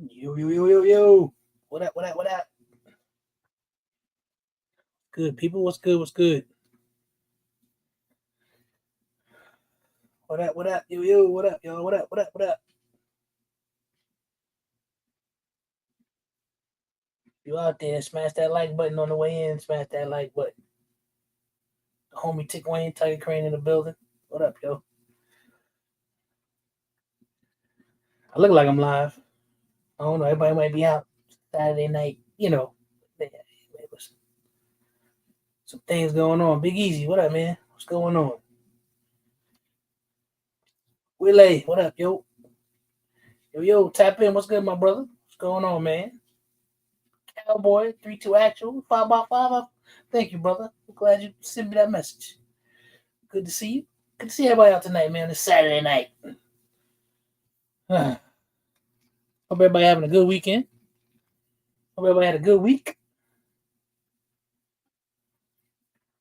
Yo, yo, yo, yo, yo. What up, what up, what up? Good people, what's good, what's good? What up, what up? Yo, yo, what up, yo? What up, what up, what up? You out there, smash that like button on the way in, smash that like button. The homie Tick Wayne, Tiger Crane in the building. What up, yo? I look like I'm live. I don't know, everybody might be out Saturday night, you know. Listen, some things going on. Big Easy, what up, man? What's going on? Willie, what up, yo? Yo, yo, tap in. What's good, my brother? What's going on, man? Cowboy, 3-2 actual, 5x5. Thank you, brother. I'm glad you sent me that message. Good to see you. Good to see everybody out tonight, man. It's Saturday night. Hope everybody having a good weekend. Hope everybody had a good week.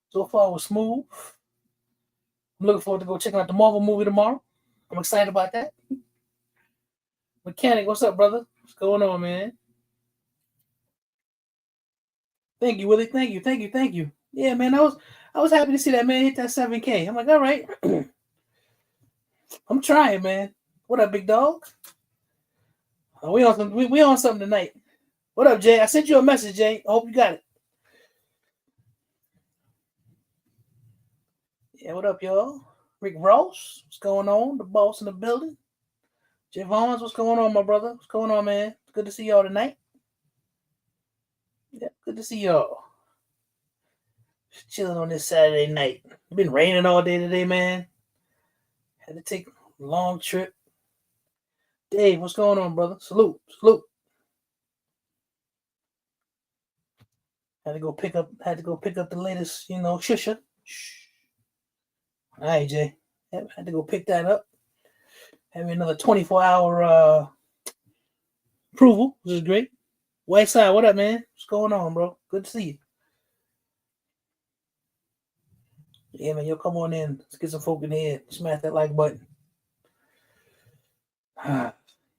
So far, it was smooth. I'm looking forward to go checking out the Marvel movie tomorrow. I'm excited about that. Mechanic, what's up, brother? What's going on, man? Thank you, Willie. Thank you, thank you, thank you. Yeah, man, I was happy to see that man hit that 7K. I'm like, all right. I'm trying, man. What up, big dog? We on something tonight. What up, Jay? I sent you a message, Jay. I hope you got it. Yeah, what up, y'all? Rick Ross, what's going on? The boss in the building. Javons, what's going on, my brother? What's going on, man? It's good to see y'all tonight. Yeah, good to see y'all. Just chilling on this Saturday night. It's been raining all day today, man. Had to take a long trip. Dave, what's going on, brother? Salute, salute. Had to go pick up the latest, shusha. Shh. All right, Jay. Yep, had to go pick that up. Had me another 24-hour approval, which is great. Whiteside, what up, man? What's going on, bro? Good to see you. Yeah, man, yo, come on in. Let's get some folk in here. Smash that like button.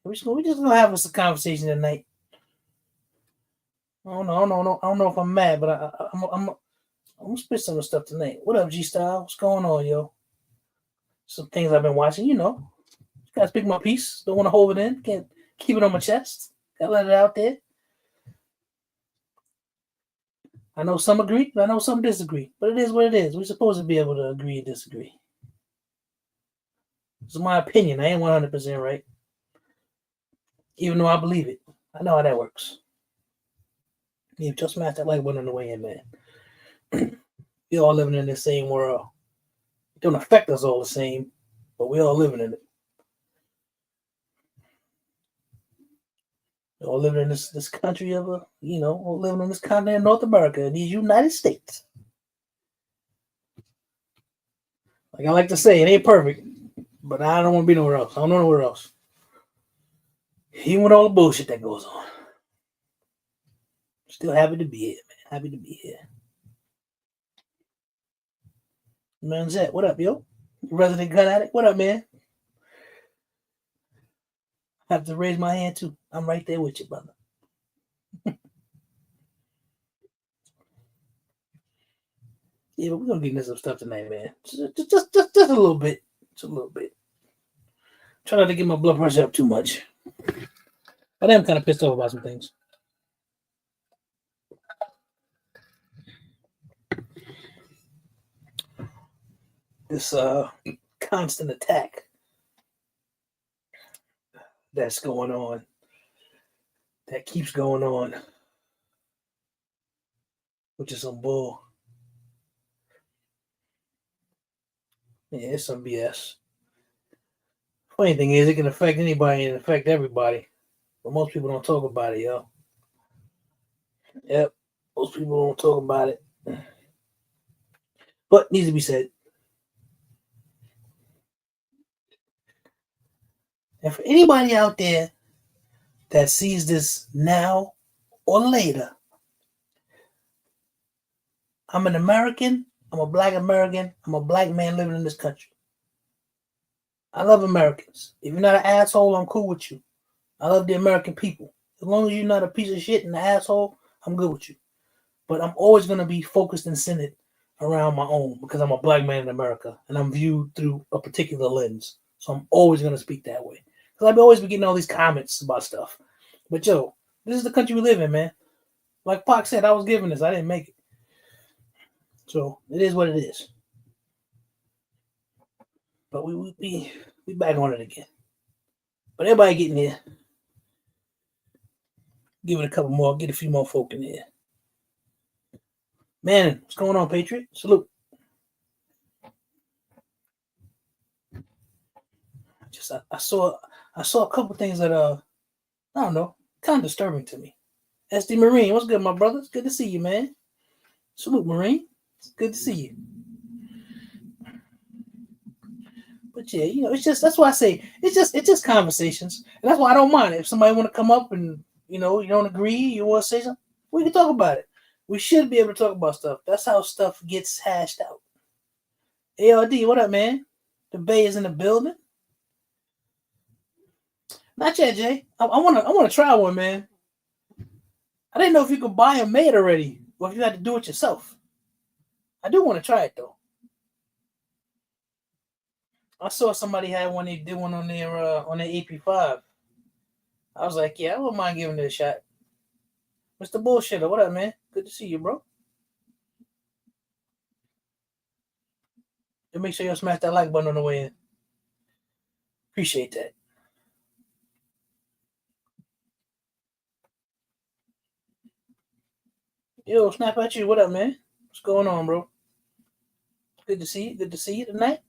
We just gonna have us a conversation tonight. I don't know if I'm mad, but I'm gonna spit some of the stuff tonight. What up, G Style? What's going on, yo? Some things I've been watching, Gotta speak my piece. Don't want to hold it in. Can't keep it on my chest. Gotta let it out there. I know some agree, but I know some disagree. But it is what it is. We're supposed to be able to agree and disagree. This is my opinion. I ain't 100% right. Even though I believe it. I know how that works. Yeah, just smash that like button on the way in, man. We all living in the same world. It don't affect us all the same, but we all living in it. We all living in this country of all living in this continent of North America, in these United States. Like I like to say, it ain't perfect, but I don't want to be nowhere else. I don't know nowhere else. Even with all the bullshit that goes on. Still happy to be here, man. Happy to be here. Man's that. What up, yo? Resident gun addict. What up, man? I have to raise my hand too. I'm right there with you, brother. Yeah, but we're gonna get into some stuff tonight, man. Just a little bit. Just a little bit. Try not to get my blood pressure up too much. But I am kind of pissed off about some things. This constant attack that's going on, that keeps going on, which is some bull. Yeah, it's some BS. Funny thing is, it can affect anybody and affect everybody, but most people don't talk about it, yo. Yep, most people don't talk about it, but needs to be said. And for anybody out there that sees this now or later, I'm an American. I'm a black American. I'm a black man living in this country. I love Americans. If you're not an asshole, I'm cool with you. I love the American people. As long as you're not a piece of shit and an asshole, I'm good with you. But I'm always gonna be focused and centered around my own because I'm a black man in America and I'm viewed through a particular lens. So I'm always gonna speak that way. Because I've always been getting all these comments about stuff. But yo, this is the country we live in, man. Like Pac said, I was given this. I didn't make it. So it is what it is. But we back on it again. But everybody getting here. Give it a couple more. Get a few more folk in here. Man, what's going on, Patriot? Salute. Just I saw a couple things that I don't know, kind of disturbing to me. SD Marine, what's good, my brother? It's good to see you, man. Salute, Marine. It's good to see you. But yeah, you know, it's just that's why I say it's just conversations, and that's why I don't mind if somebody want to come up and you know you don't agree, you want to say something, we can talk about it. We should be able to talk about stuff. That's how stuff gets hashed out. ARD, what up, man? The Bay is in the building. Not yet, Jay. I wanna try one, man. I didn't know if you could buy them made already, or if you had to do it yourself. I do want to try it though. I saw somebody had one. They did one on their AP5. I was like, yeah, I wouldn't mind giving it a shot. Mr. Bullshitter, what up, man? Good to see you, bro. And make sure you smash that like button on the way in. Appreciate that. Yo, snap at you. What up, man? What's going on, bro? Good to see you. Good to see you tonight.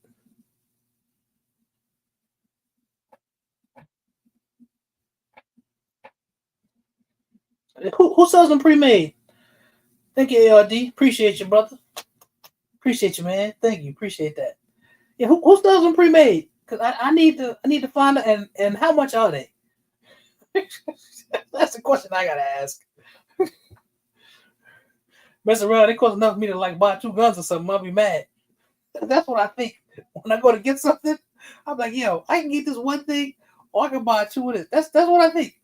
Who sells them pre-made? Thank you, ARD. Appreciate you, brother. Appreciate you, man. Thank you. Appreciate that. Yeah, who sells them pre-made? Cause I need to find out and how much are they? That's the question I gotta ask. Mess around, it costs enough for me to like buy 2 guns or something. I'll be mad. That's what I think when I go to get something. I'm like, yo, I can get this one thing, or I can buy 2 of this. That's what I think.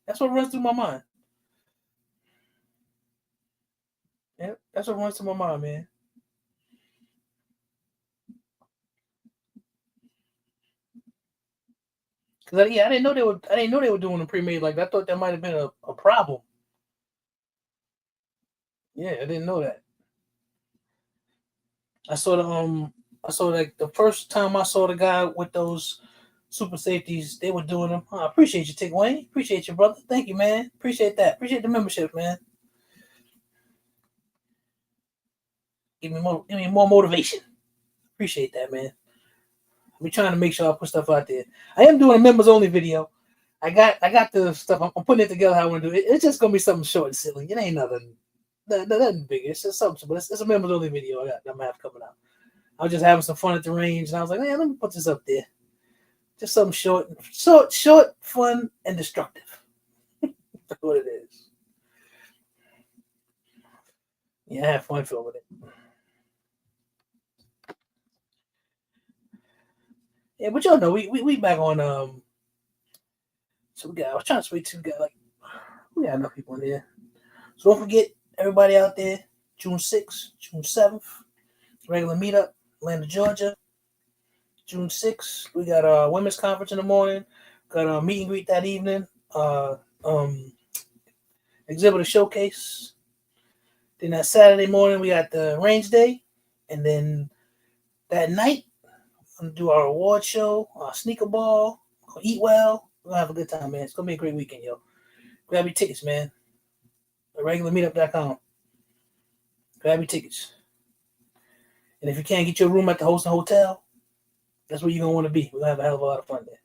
That's what runs through my mind. Yeah, that's what runs through my mind, man. Cause I didn't know they were doing a pre-made like that. I thought that might have been a problem. Yeah, I didn't know that. I saw like the first time I saw the guy with those super safeties, they were doing them. I appreciate you, Tick Wayne. Appreciate you, brother. Thank you, man. Appreciate that. Appreciate the membership, man. Give me more motivation. Appreciate that, man. I'm trying to make sure I put stuff out there. I am doing a members only video. I got the stuff. I'm putting it together how I want to do it. It's just gonna be something short and silly. It ain't nothing big. It's just something, but it's a members only video I'm gonna have coming out. I was just having some fun at the range, and I was like, man, let me put this up there. Just something short, fun, and destructive. That's what it is. Yeah, I have fun filming it. Yeah, but y'all know we back on so I was trying to speak to we got enough people in there. So don't forget everybody out there, June 6th, June 7th, regular meetup, Atlanta, Georgia. June 6th, we got a women's conference in the morning, got a meet and greet that evening, exhibitor showcase. Then that Saturday morning we got the range day, and then that night we're gonna do our award show, our sneaker ball, eat well. We're gonna have a good time, man. It's gonna be a great weekend, yo. Grab your tickets, man. Regularmeetup.com. Grab your tickets. And if you can't get your room at the Host Hotel, that's where you're gonna want to be. We're gonna have a hell of a lot of fun there.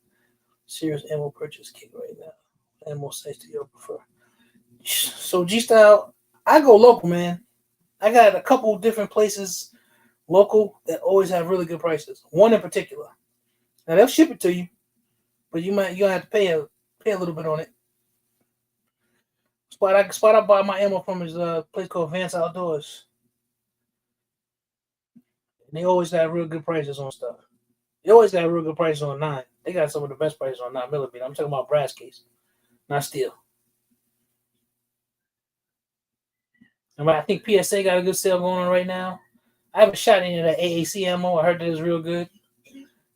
Serious ammo purchase kit right now. Ammo size to your prefer. So G Style, I go local, man. I got a couple different places local that always have really good prices. One in particular. Now they'll ship it to you, but you're gonna have to pay a little bit on it. Spot I buy my ammo from is a place called Vance Outdoors. And they always got real good prices on stuff. They always got real good prices on 9. They got some of the best prices on 9mm. I'm talking about brass case, not steel. And I think PSA got a good sale going on right now. I haven't shot any of that AAC ammo. I heard that it's real good.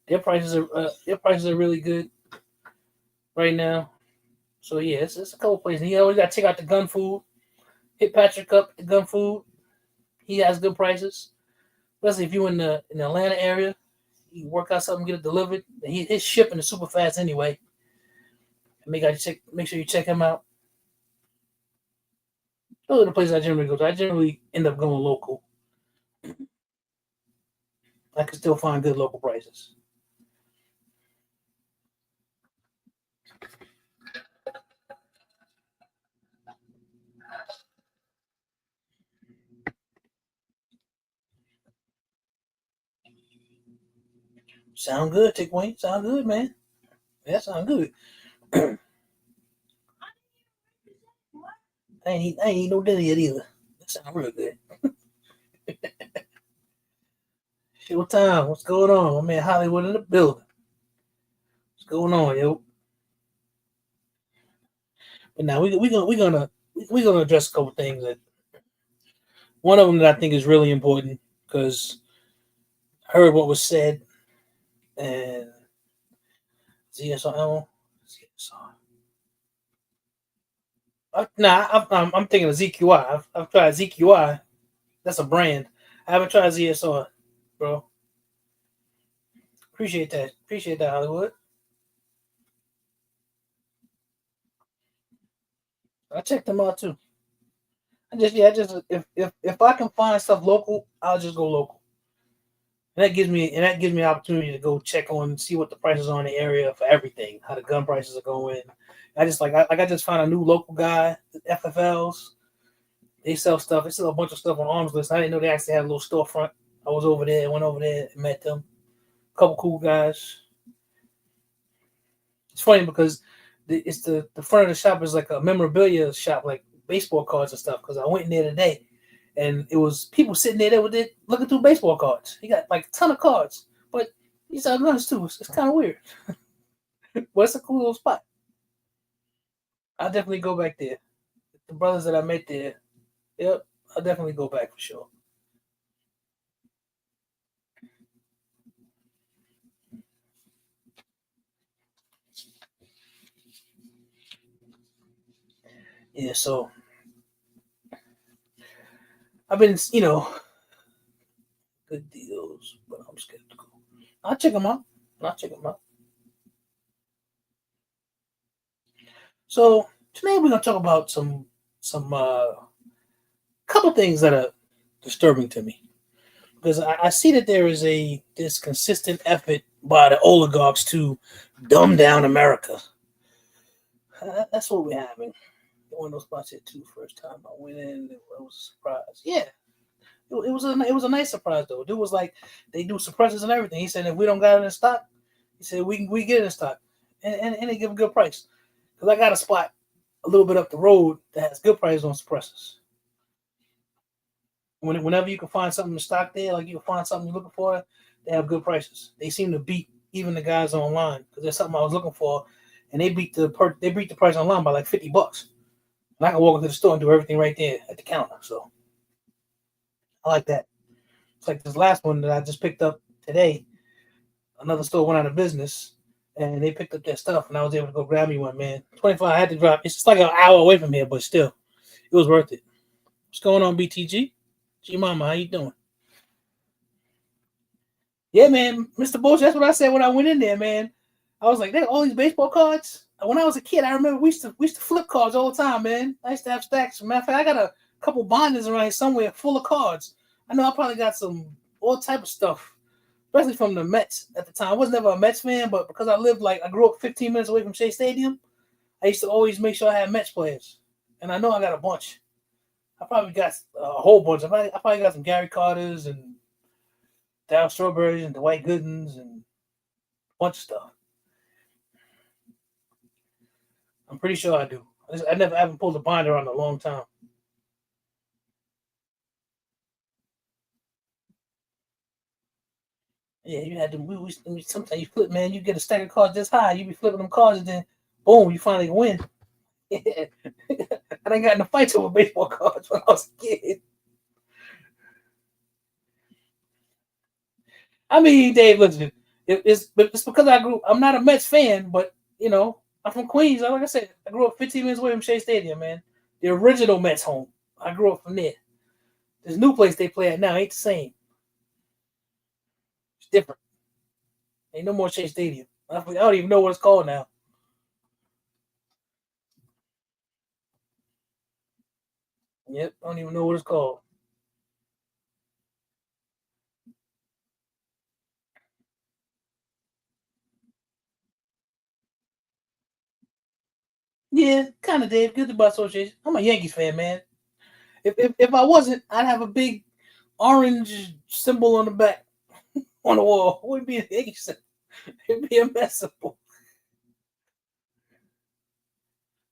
Their prices are really good right now. So yeah, it's a couple places. You always got to check out the Gun Food. Hit Patrick up, the Gun Food. He has good prices, especially if you're in the Atlanta area. You can work out something, get it delivered. His shipping is super fast anyway. Make sure you check him out. Those are the places I generally go to. I generally end up going local. I can still find good local prices. Sound good, Tick Wayne. Sound good, man. That sound good. I ain't eat no dinner yet either. That sound real good. Showtime. What's going on? My man Hollywood in the building. What's going on, yo? But now we're gonna address a couple things. That one of them that I think is really important because I heard what was said and ZSR. I'm thinking of ZQI. I've tried ZQI. That's a brand. I haven't tried ZSR, bro. Appreciate that. Appreciate that, Hollywood. I checked them out too. I just if I can find stuff local, I'll just go local. And that gives me an opportunity to go check on see what the prices are in the area for everything, how the gun prices are going. I just found a new local guy, FFLs. They sell stuff. They sell a bunch of stuff on Arms List. I didn't know they actually had a little storefront. I was over there, went over there and met them. A couple cool guys. It's funny because the front of the shop is like a memorabilia shop, like baseball cards and stuff. Because I went in there today, and it was people sitting there that were there looking through baseball cards. He got like a ton of cards, but he sell guns too. It's kind of weird, but it's a cool little spot. I'll definitely go back there. The brothers that I met there, yep, I'll definitely go back for sure. Yeah, so I've been, good deals, but I'm skeptical. I'll check them out. I'll check them out. So today we're gonna talk about some couple things that are disturbing to me because I see that there is this consistent effort by the oligarchs to dumb down America. That's what we're having. One of those spots here too. First time I went in, it was a surprise. Yeah, it was a nice surprise though. It was like they do suppressors and everything. He said if we don't got it in stock, he said we get it in stock, and they give a good price. Because I got a spot a little bit up the road that has good prices on suppressors. Whenever you can find something in stock there, like you can find something you're looking for, they have good prices. They seem to beat even the guys online because there's something I was looking for, and they beat the price online by like $50. And I can walk into the store and do everything right there at the counter. So I like that. It's like this last one that I just picked up today. Another store went out of business, and they picked up their stuff, and I was able to go grab me one. Man, 25. I had to drop. It's just like an hour away from here, but still, it was worth it. What's going on, BTG? G Mama, how you doing? Yeah, man, Mr. Bush. That's what I said when I went in there, man. I was like, "There, all these baseball cards." When I was a kid, I remember we used to flip cards all the time, man. I used to have stacks. Matter of fact, I got a couple binders around here somewhere full of cards. I know I probably got some all type of stuff, especially from the Mets at the time. I was never a Mets fan, but because I grew up 15 minutes away from Shea Stadium, I used to always make sure I had Mets players, and I know I got a bunch. I probably got a whole bunch. I probably got some Gary Carters and Down Strawberries and Dwight Goodens and a bunch of stuff. I'm pretty sure I do. I haven't pulled a binder on in a long time. Yeah, you had to. Sometimes you flip, man. You get a stack of cards this high, you be flipping them cards, and then boom, you finally win. I done got in a fights over baseball cards when I was a kid. I mean, Dave, listen, it's because I grew. I'm not a Mets fan, but I'm from Queens. Like I said, I grew up 15 minutes away from Shea Stadium, man. The original Mets home. I grew up from there. This new place they play at now ain't the same. It's different. Ain't no more Shea Stadium. I don't even know what it's called now. Yep, I don't even know what it's called. Yeah, kind of, Dave. Good by association. I'm a Yankees fan, man. If I wasn't, I'd have a big orange symbol on the back on the wall. It would be a Yankees symbol. It'd be a mess symbol.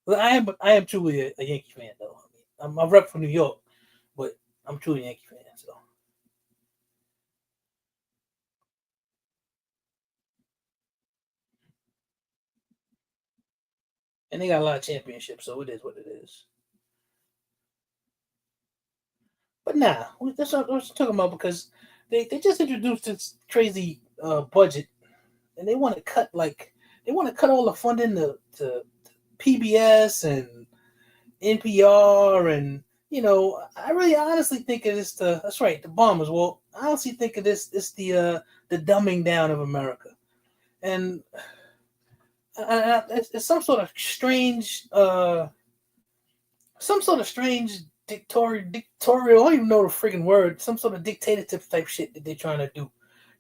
But I am truly a Yankee fan, though. I'm a rep from New York, but I'm truly a Yankee fan. So, and they got a lot of championships, so it is what it is. But nah, that's what I was talking about because they just introduced this crazy budget, and they want to cut all the funding to PBS and NPR, and I really honestly think it is that's right, the bombers. Well, I honestly think of this it's the dumbing down of America, and it's some sort of strange dictatorial. I don't even know the freaking word. Some sort of dictatorship type shit that they're trying to do,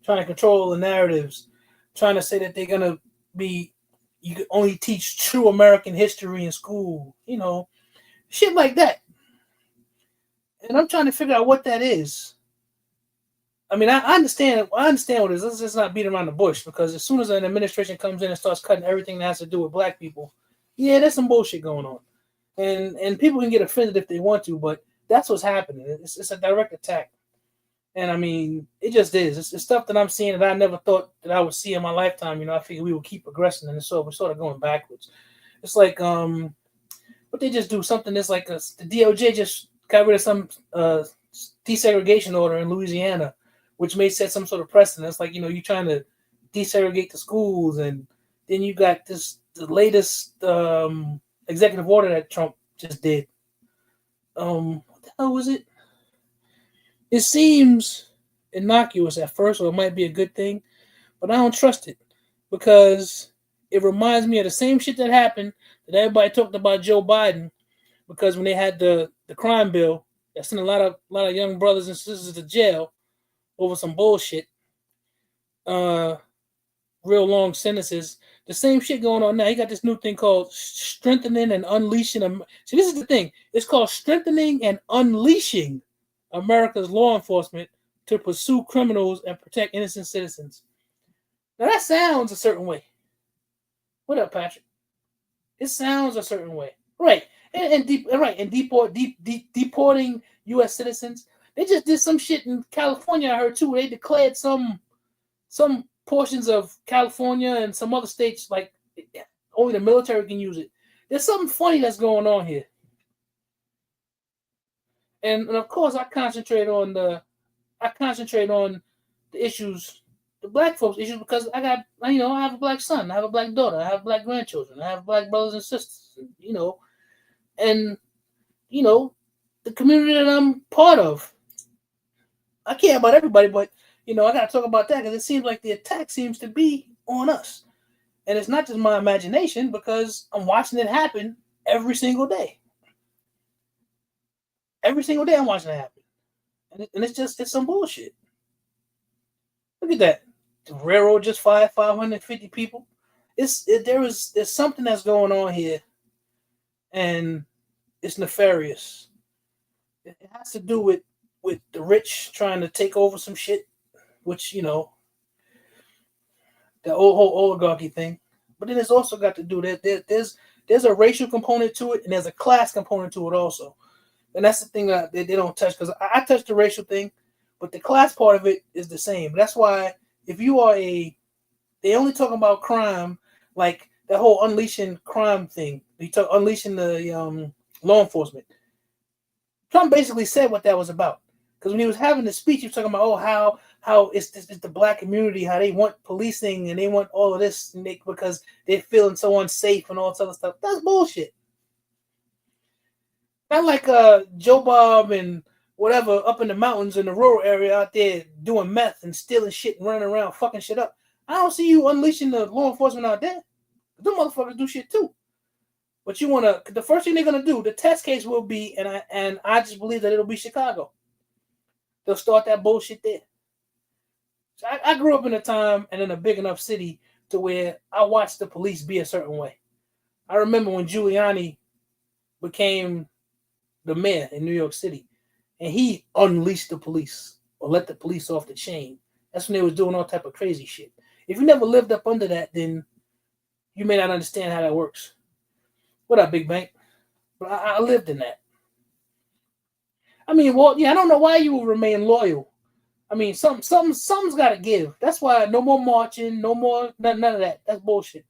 trying to control the narratives, trying to say that they're gonna be. You can only teach true American history in school, shit like that. And I'm trying to figure out what that is. I mean, I understand. I understand what it is. Let's just not beat around the bush because as soon as an administration comes in and starts cutting everything that has to do with black people, yeah, there's some bullshit going on, and people can get offended if they want to, but that's what's happening. It's a direct attack, and I mean, it just is. It's stuff that I'm seeing that I never thought that I would see in my lifetime. I figured we would keep progressing, and so we're sort of going backwards. It's like what they just do something that's like the DOJ just got rid of some desegregation order in Louisiana, which may set some sort of precedent. It's like you're trying to desegregate the schools, and then you got the latest executive order that Trump just did. What the hell was it? It seems innocuous at first, or it might be a good thing, but I don't trust it because it reminds me of the same shit that happened that everybody talked about Joe Biden. Because when they had the crime bill, that sent a lot of young brothers and sisters to jail over some bullshit, uh, real long sentences. The same shit going on now. You got this new thing called strengthening and unleashing. See, this is the thing. It's called strengthening and unleashing America's law enforcement to pursue criminals and protect innocent citizens. Now that sounds a certain way. What up, Patrick? It sounds a certain way, right? And deporting U.S. citizens. They just did some shit in California. I heard too. They declared some portions of California and some other states like only the military can use it. There's something funny that's going on here, and of course I concentrate on the issues, the black folks issues because I have a black son, I have a black daughter, I have black grandchildren, I have black brothers and sisters, and the community that I'm part of. I care about everybody, but I got to talk about that because it seems like the attack seems to be on us, and it's not just my imagination because I'm watching it happen every single day. Every single day, I'm watching it happen, and it's some bullshit. Look at that. The railroad just fired 550 people. There's something that's going on here, and it's nefarious. It has to do with the rich trying to take over some shit, which the whole oligarchy thing. But then it's also got to do that there's a racial component to it, and there's a class component to it also. And that's the thing that they don't touch because I touched the racial thing, but the class part of it is the same. That's why if you are they only talk about crime like the whole unleashing crime thing. They talk unleashing the law enforcement. Trump basically said what that was about. Because when he was having the speech, he was talking about how it's the black community, how they want policing and they want all of this because they're feeling so unsafe and all this other stuff. That's bullshit. Not like Joe Bob and whatever up in the mountains in the rural area out there doing meth and stealing shit and running around fucking shit up. I don't see you unleashing the law enforcement out there. Them motherfuckers do shit too. But the first thing they're gonna do, the test case will be, and I just believe that it'll be Chicago. They'll start that bullshit there. So I grew up in a time and in a big enough city to where I watched the police be a certain way. I remember when Giuliani became the mayor in New York City, and he unleashed the police or let the police off the chain. That's when they was doing all type of crazy shit. If you never lived up under that, then you may not understand how that works. What up, Big Bank? But I lived in that. I mean, well, yeah, I don't know why you will remain loyal. I mean, something's got to give. That's why no more marching, no more none of that. That's bullshit.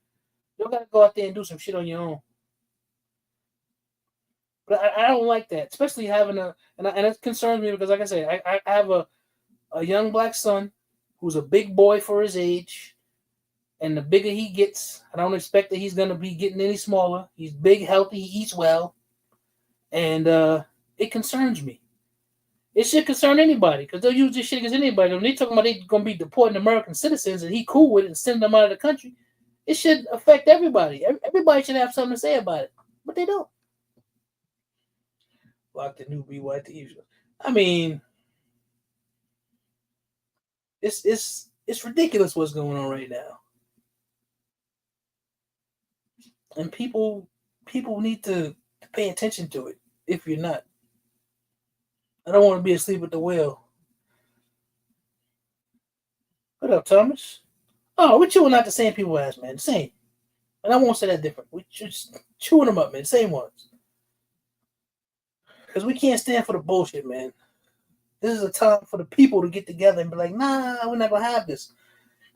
You got to go out there and do some shit on your own. But I don't like that, especially having and it concerns me because, like I say, I have a young black son who's a big boy for his age, and the bigger he gets, I don't expect that he's gonna be getting any smaller. He's big, healthy, he eats well, and it concerns me. It should concern anybody because they'll use this shit against anybody. When they talking about they gonna be deporting American citizens and he cool with it and sending them out of the country, it should affect everybody. Everybody should have something to say about it, but they don't. Like the new BYT. I mean, it's ridiculous what's going on right now, and people need to pay attention to it. If you're not, I don't want to be asleep at the wheel. What up, Thomas? Oh, we're chewing out the same people as man, the same. And I won't say that different. We're just chewing them up, man, same ones. Because we can't stand for the bullshit, man. This is a time for the people to get together and be like, nah, we're not gonna have this.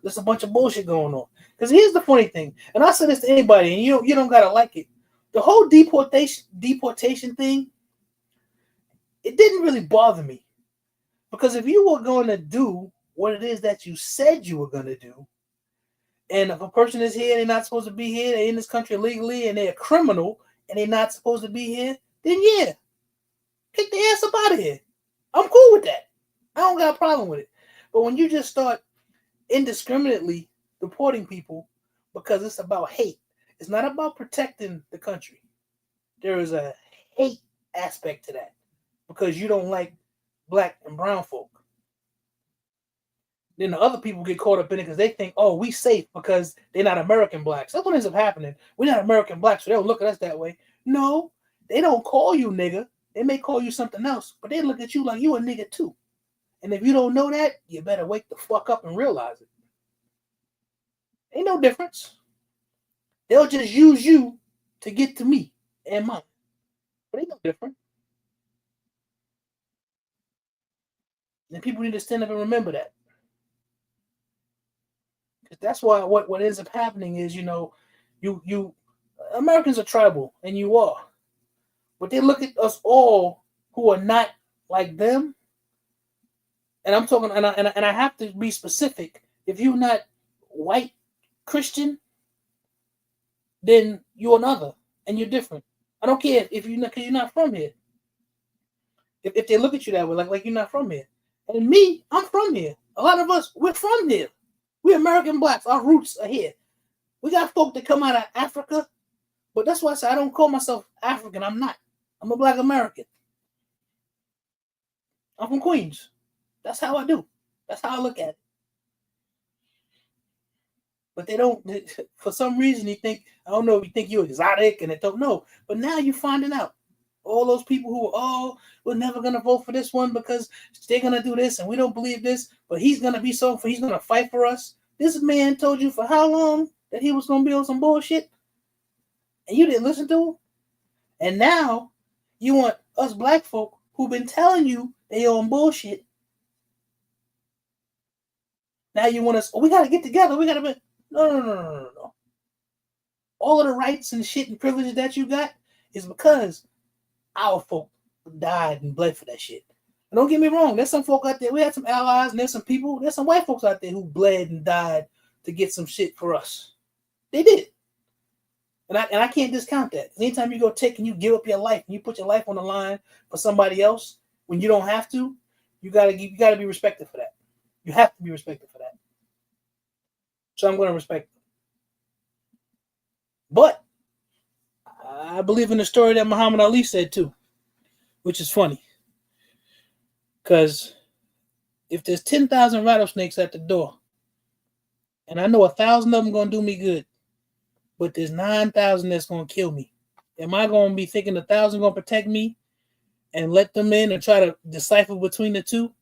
There's a bunch of bullshit going on. Because here's the funny thing, and I say this to anybody, and you don't gotta like it. The whole deportation thing, it didn't really bother me. Because if you were going to do what it is that you said you were going to do, and if a person is here, they're not supposed to be here, they're in this country illegally, and they're a criminal, and they're not supposed to be here, then yeah, kick the ass up out of here. I'm cool with that. I don't got a problem with it. But when you just start indiscriminately deporting people because it's about hate, it's not about protecting the country. There is a hate aspect to that because you don't like black and brown folk. Then the other people get caught up in it because they think, oh, we safe because they're not American blacks. That's what ends up happening. We're not American blacks, so they don't look at us that way. No, they don't call you nigga. They may call you something else, but they look at you like you a nigga too. And if you don't know that, you better wake the fuck up and realize it. Ain't no difference. They'll just use you to get to me and mine. But ain't no different. And people need to stand up and remember that. Because that's why what ends up happening is, you Americans are tribal, and you are. But they look at us all who are not like them. And I'm talking, and I have to be specific. If you're not white Christian, then you're another, and you're different. I don't care if you're not, because you're not from here. If they look at you that way, like you're not from here. And me, I'm from here. A lot of us, we're from here. We're American blacks. Our roots are here. We got folk that come out of Africa, but that's why I say I don't call myself African. I'm not. I'm a black American. I'm from Queens. That's how I do. That's how I look at it. But they don't, for some reason, I don't know if you think you're exotic and they don't know. But now you're finding out. All those people who we're never going to vote for this one because they're going to do this and we don't believe this, but he's going to he's going to fight for us. This man told you for how long that he was going to be on some bullshit and you didn't listen to him. And now you want us black folk who've been telling you they on bullshit. Now you want us? Oh, we gotta get together. We gotta be. No. All of the rights and shit and privileges that you got is because our folk died and bled for that shit. And don't get me wrong. There's some folk out there. We had some allies, and there's some people. There's some white folks out there who bled and died to get some shit for us. They did. And I can't discount that. Anytime you go take and you give up your life and you put your life on the line for somebody else when you don't have to, you gotta be respected for that. You have to be respected for that. So I'm gonna respect it. But I believe in the story that Muhammad Ali said too, which is funny. Because if there's 10,000 rattlesnakes at the door, and I know 1,000 of them gonna do me good, but there's 9,000 that's gonna kill me. Am I gonna be thinking 1,000 gonna protect me and let them in and try to decipher between the two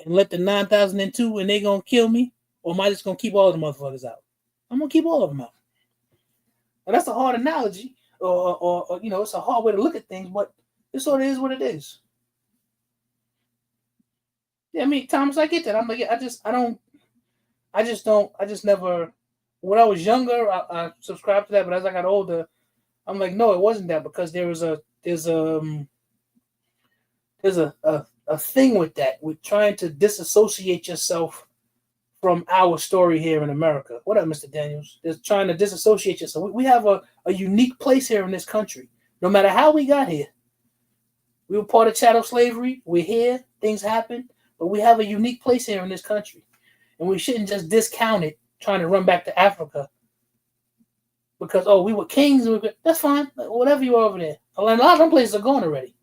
and let the 9,002 and they gonna kill me? Or am I just gonna keep all the motherfuckers out? I'm gonna keep all of them out. And that's a hard analogy, or it's a hard way to look at things, but it sort of is what it is. Yeah, I mean, Thomas, I get that. I'm like, I just never. When I was younger, I subscribed to that, but as I got older, I'm like, no, it wasn't that, because there's a thing with that, with trying to disassociate yourself from our story here in America. What up, Mr. Daniels? They're trying to disassociate yourself. We have a unique place here in this country. No matter how we got here, we were part of chattel slavery. We're here. Things happen. But we have a unique place here in this country. And we shouldn't just discount it trying to run back to Africa. Because, we were kings. That's fine. Whatever you are over there. A lot of them places are gone already.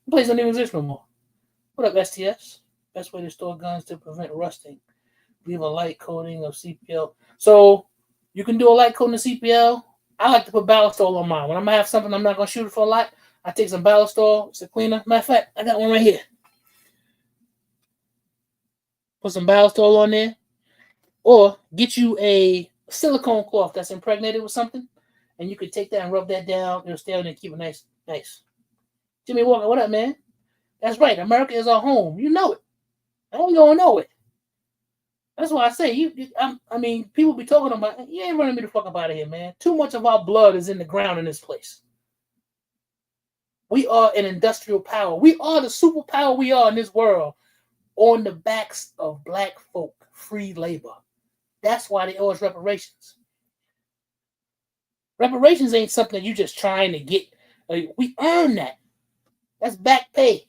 The place don't even exist no more. What up, STS? Best way to store guns to prevent rusting. Leave a light coating of CPL. So you can do a light coating of CPL. I like to put Ballistol on mine. When I'm going to have something I'm not going to shoot it for a lot, I take some Ballistol. It's a cleaner. Matter of fact, I got one right here. Put some Ballistol on there. Or get you a silicone cloth that's impregnated with something, and you could take that and rub that down. It'll stay on there and keep it nice. Jimmy Walker, what up, man? That's right. America is our home. You know it. I ain't going nowhere. That's why I say, people be talking about, you ain't running me the fuck up out of here, man. Too much of our blood is in the ground in this place. We are an industrial power. We are the superpower we are in this world on the backs of black folk, free labor. That's why they owe us reparations. Reparations ain't something that you just trying to get. We earn that. That's back pay.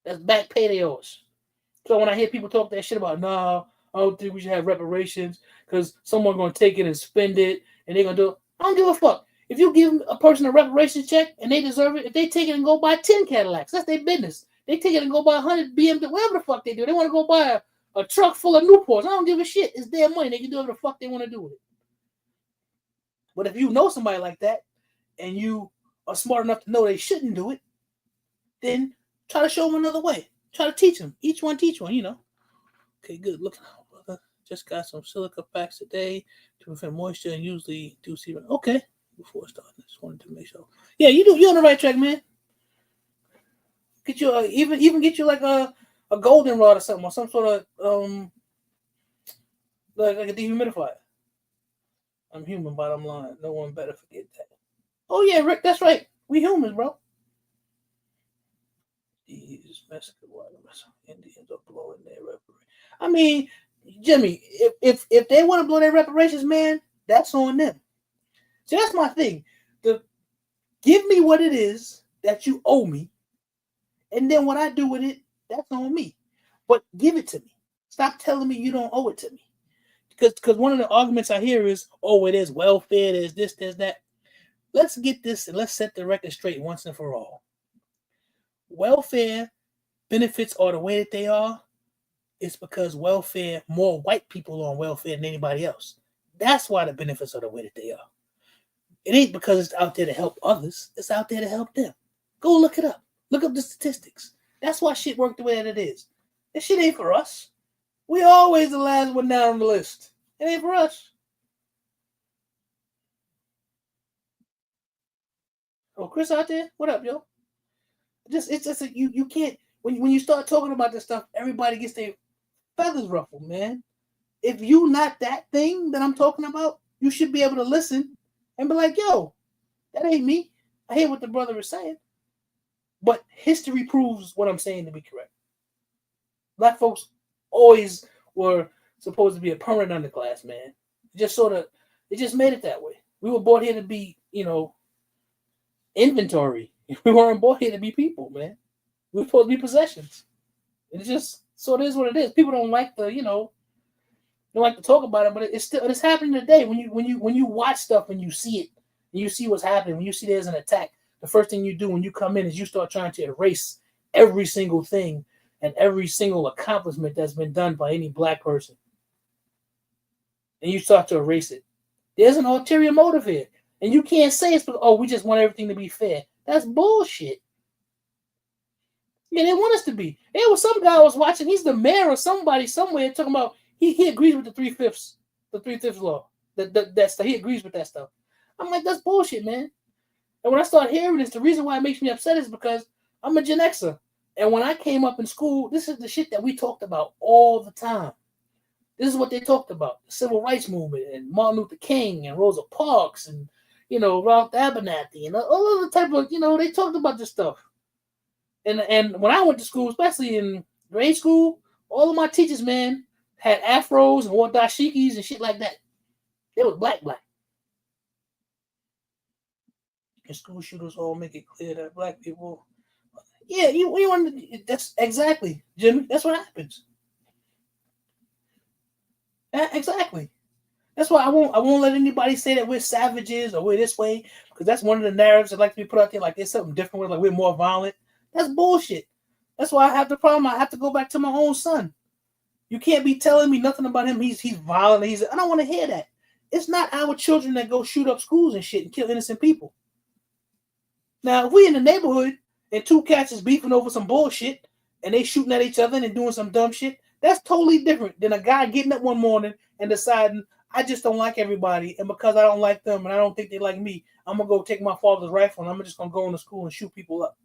That's back pay they owe us. So when I hear people talk that shit about, no, I don't think we should have reparations because someone's going to take it and spend it and they're going to do it. I don't give a fuck. If you give a person a reparations check and they deserve it, if they take it and go buy 10 Cadillacs, that's their business. They take it and go buy 100 BMW, whatever the fuck they do. They want to go buy a truck full of Newports. I don't give a shit. It's their money. They can do whatever the fuck they want to do with it. But if you know somebody like that and you are smart enough to know they shouldn't do it, then try to show them another way. Try to teach them. Each one teach one, Okay, good. Look out, brother. Just got some silica packs today to prevent moisture and usually do see. Okay. Before starting, I just wanted to make sure. Yeah, you're on the right track, man. Get you even get you like a golden rod or something, or some sort of like a dehumidifier. I'm human, bottom line. No one better forget that. Oh yeah, Rick, that's right. We humans, bro. These Mexican Indians are blowing their reparations. I mean, Jimmy, if they want to blow their reparations, man, that's on them. See, that's my thing. Give me what it is that you owe me, and then what I do with it, that's on me. But give it to me. Stop telling me you don't owe it to me. Because one of the arguments I hear is, it is welfare, there's this, there's that. Let's get this and let's set the record straight once and for all. Welfare benefits are the way that they are. It's because more white people are on welfare than anybody else. That's why the benefits are the way that they are. It ain't because it's out there to help others. It's out there to help them. Go look it up. Look up the statistics. That's why shit worked the way that it is. This shit ain't for us. We always the last one down on the list. It ain't for us. Oh, Chris out there? What up, yo? You can't when you start talking about this stuff, everybody gets their feathers ruffled, man. If you not that thing that I'm talking about, you should be able to listen and be like, yo, that ain't me. I hear what the brother is saying. But history proves what I'm saying to be correct. Black folks always were supposed to be a permanent underclass, man. It just made it that way. We were brought here to be, inventory. We weren't brought here to be people, man. We were supposed to be possessions. It's just so it is what it is. People don't like to, don't like to talk about it, but it's happening today. When you watch stuff and you see it, and you see what's happening, when you see there's an attack, the first thing you do when you come in is you start trying to erase every single thing and every single accomplishment that's been done by any black person. And you start to erase it. There's an ulterior motive here. And you can't say it's because, we just want everything to be fair. That's bullshit. Yeah, they want us to be. There was some guy I was watching, he's the mayor or somebody somewhere talking about he agrees with the 3/5 law. That stuff. He agrees with that stuff. I'm like, that's bullshit, man. And when I start hearing this, the reason why it makes me upset is because I'm a Gen Xer. And when I came up in school, this is the shit that we talked about all the time. This is what they talked about. The civil rights movement and Martin Luther King and Rosa Parks and, Ralph Abernathy and all of the type of, they talked about this stuff. And when I went to school, especially in grade school, all of my teachers, man, had afros and wore dashikis and shit like that. They was black. And school shooters all make it clear that black people, yeah, you want to, that's exactly, Jimmy, that's what happens. Exactly. That's why I won't let anybody say that we're savages or we're this way, because that's one of the narratives that like to be put out there, like there's something different with, like we're more violent. That's bullshit. That's why I have the problem. I have to go back to my own son. You can't be telling me nothing about him. He's violent. I don't want to hear that. It's not our children that go shoot up schools and shit and kill innocent people. Now, if we in the neighborhood and two cats is beefing over some bullshit and they shooting at each other and doing some dumb shit, that's totally different than a guy getting up one morning and deciding, I just don't like everybody, and because I don't like them and I don't think they like me, I'm going to go take my father's rifle and I'm just going to go into school and shoot people up.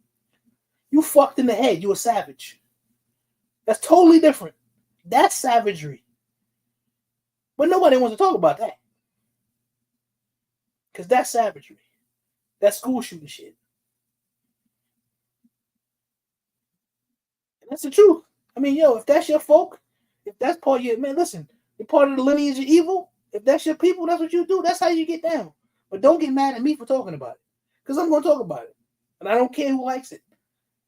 You fucked in the head. You a savage. That's totally different. That's savagery. But nobody wants to talk about that. Because that's savagery. That's school shooting shit. And that's the truth. I mean, if that's your folk, if that's part of your, man, listen, you're part of the lineage of evil. If that's your people, that's what you do. That's how you get down. But don't get mad at me for talking about it. Because I'm going to talk about it. And I don't care who likes it.